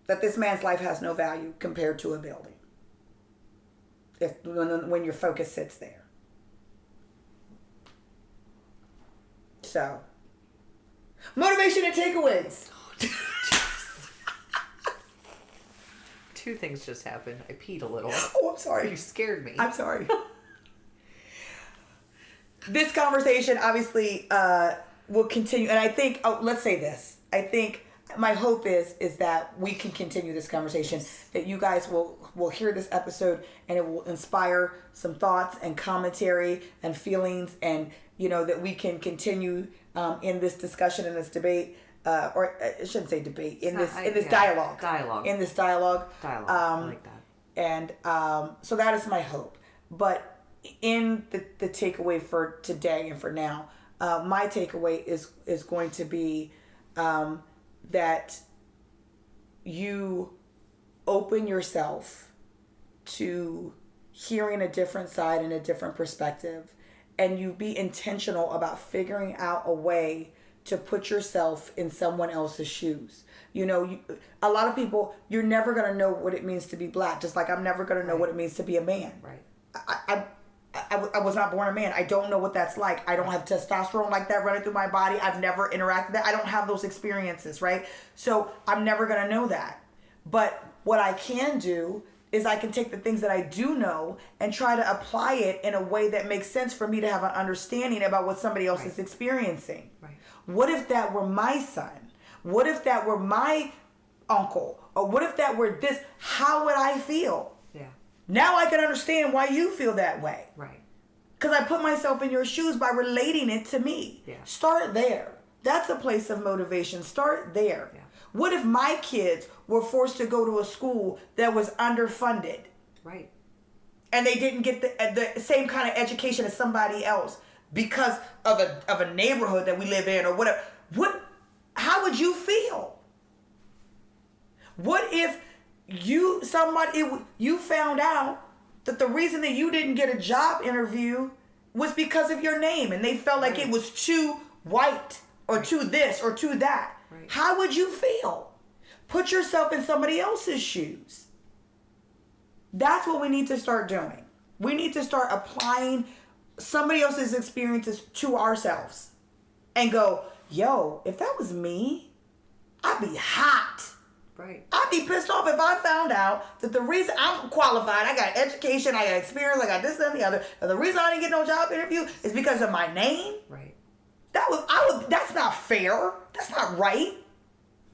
That this man's life has no value compared to a building. When your focus sits there. So, motivation and takeaways. Two things just happened. I peed a little. Oh, I'm sorry. You scared me. I'm sorry. This conversation obviously will continue, and I think, let's say this. I think my hope is that we can continue this conversation, that you guys will hear this episode and it will inspire some thoughts and commentary and feelings, and that we can continue in this discussion, in this debate, or I shouldn't say debate, in this dialogue. In this dialogue. I like that. And so that is my hope. But in the takeaway for today and for now, my takeaway is going to be that you open yourself to hearing a different side and a different perspective, and you be intentional about figuring out a way to put yourself in someone else's shoes. A lot of people, you're never going to know what it means to be black, just like I'm never going to know what it means to be a man. Right. I was not born a man. I don't know what that's like. I don't have testosterone like that running through my body. I've never interacted with that. I don't have those experiences, right? So I'm never going to know that. But what I can do is I can take the things that I do know and try to apply it in a way that makes sense for me to have an understanding about what somebody else is experiencing. Right. What if that were my son? What if that were my uncle? Or what if that were this? How would I feel? Yeah. Now I can understand why you feel that way. Right. Because I put myself in your shoes by relating it to me. Yeah. Start there. That's a place of motivation. Start there. Yeah. What if my kids were forced to go to a school that was underfunded? Right. And they didn't get the same kind of education as somebody else because of a neighborhood that we live in or whatever. How would you feel? What if you found out that the reason that you didn't get a job interview was because of your name and they felt like it was too white or too this or too that? Right. How would you feel? Put yourself in somebody else's shoes. That's what we need to start doing. We need to start applying somebody else's experiences to ourselves and go, yo, if that was me, I'd be hot. Right. I'd be pissed off if I found out that the reason I'm qualified, I got education, I got experience, I got this, that, and the other, and the reason I didn't get no job interview is because of my name. Right. That's not fair. That's not right.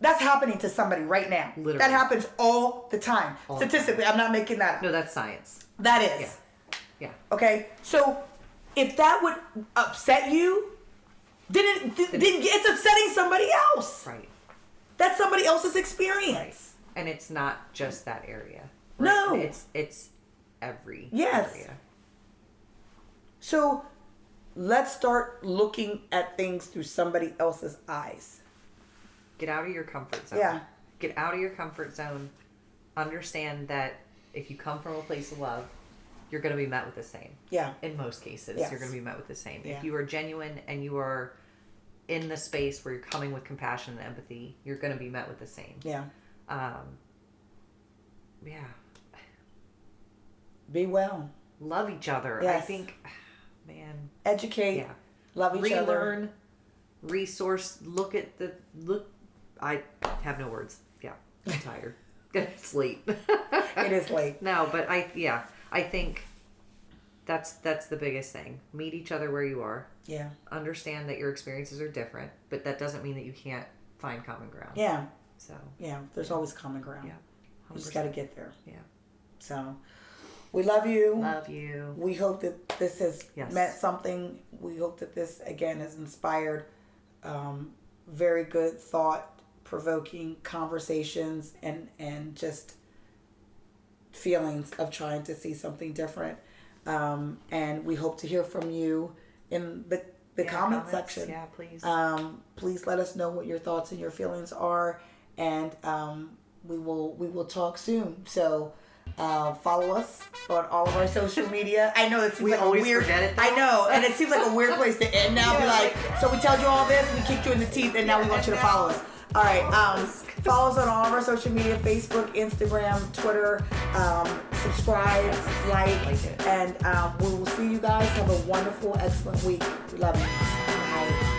That's happening to somebody right now. Literally. That happens all the time. Statistically, I'm not making that up. No, that's science. That is. Yeah. Okay? So, if that would upset you, then it's upsetting somebody else. Right. That's somebody else's experience. Right. And it's not just that area. Right? No. It's every yes. area. So, let's start looking at things through somebody else's eyes. Get out of your comfort zone. Yeah. Get out of your comfort zone. Understand that if you come from a place of love, you're going to be met with the same. Yeah. In most cases, yes. you're going to be met with the same. Yeah. If you are genuine and you are in the space where you're coming with compassion and empathy, you're going to be met with the same. Yeah. Yeah. Be well. Love each other. Yes. I think, man. Educate. Yeah. Love each other. Relearn. Resource. Look. I have no words. Yeah. I'm tired. It's late. It is late. No, but I think that's the biggest thing. Meet each other where you are. Yeah. Understand that your experiences are different, but that doesn't mean that you can't find common ground. Yeah. So. Yeah, there's always common ground. Yeah. 100%. You just got to get there. Yeah. So, we love you. Love you. We hope that this has yes. meant something. We hope that this, again, has inspired very good thought-provoking conversations and just feelings of trying to see something different. And we hope to hear from you in the comment section. Yeah, please. Please let us know what your thoughts and your feelings are, and we will talk soon. So follow us on all of our social media. I know it seems like a weird. Forget it, though. I know, and it seems like a weird place to end now. Yeah, Be like, so we told you all this, we kicked you in the teeth, and now we want you to follow us. All right, follow us on all of our social media: Facebook, Instagram, Twitter. Subscribe, like, and we will see you guys. Have a wonderful, excellent week. We love you. Bye.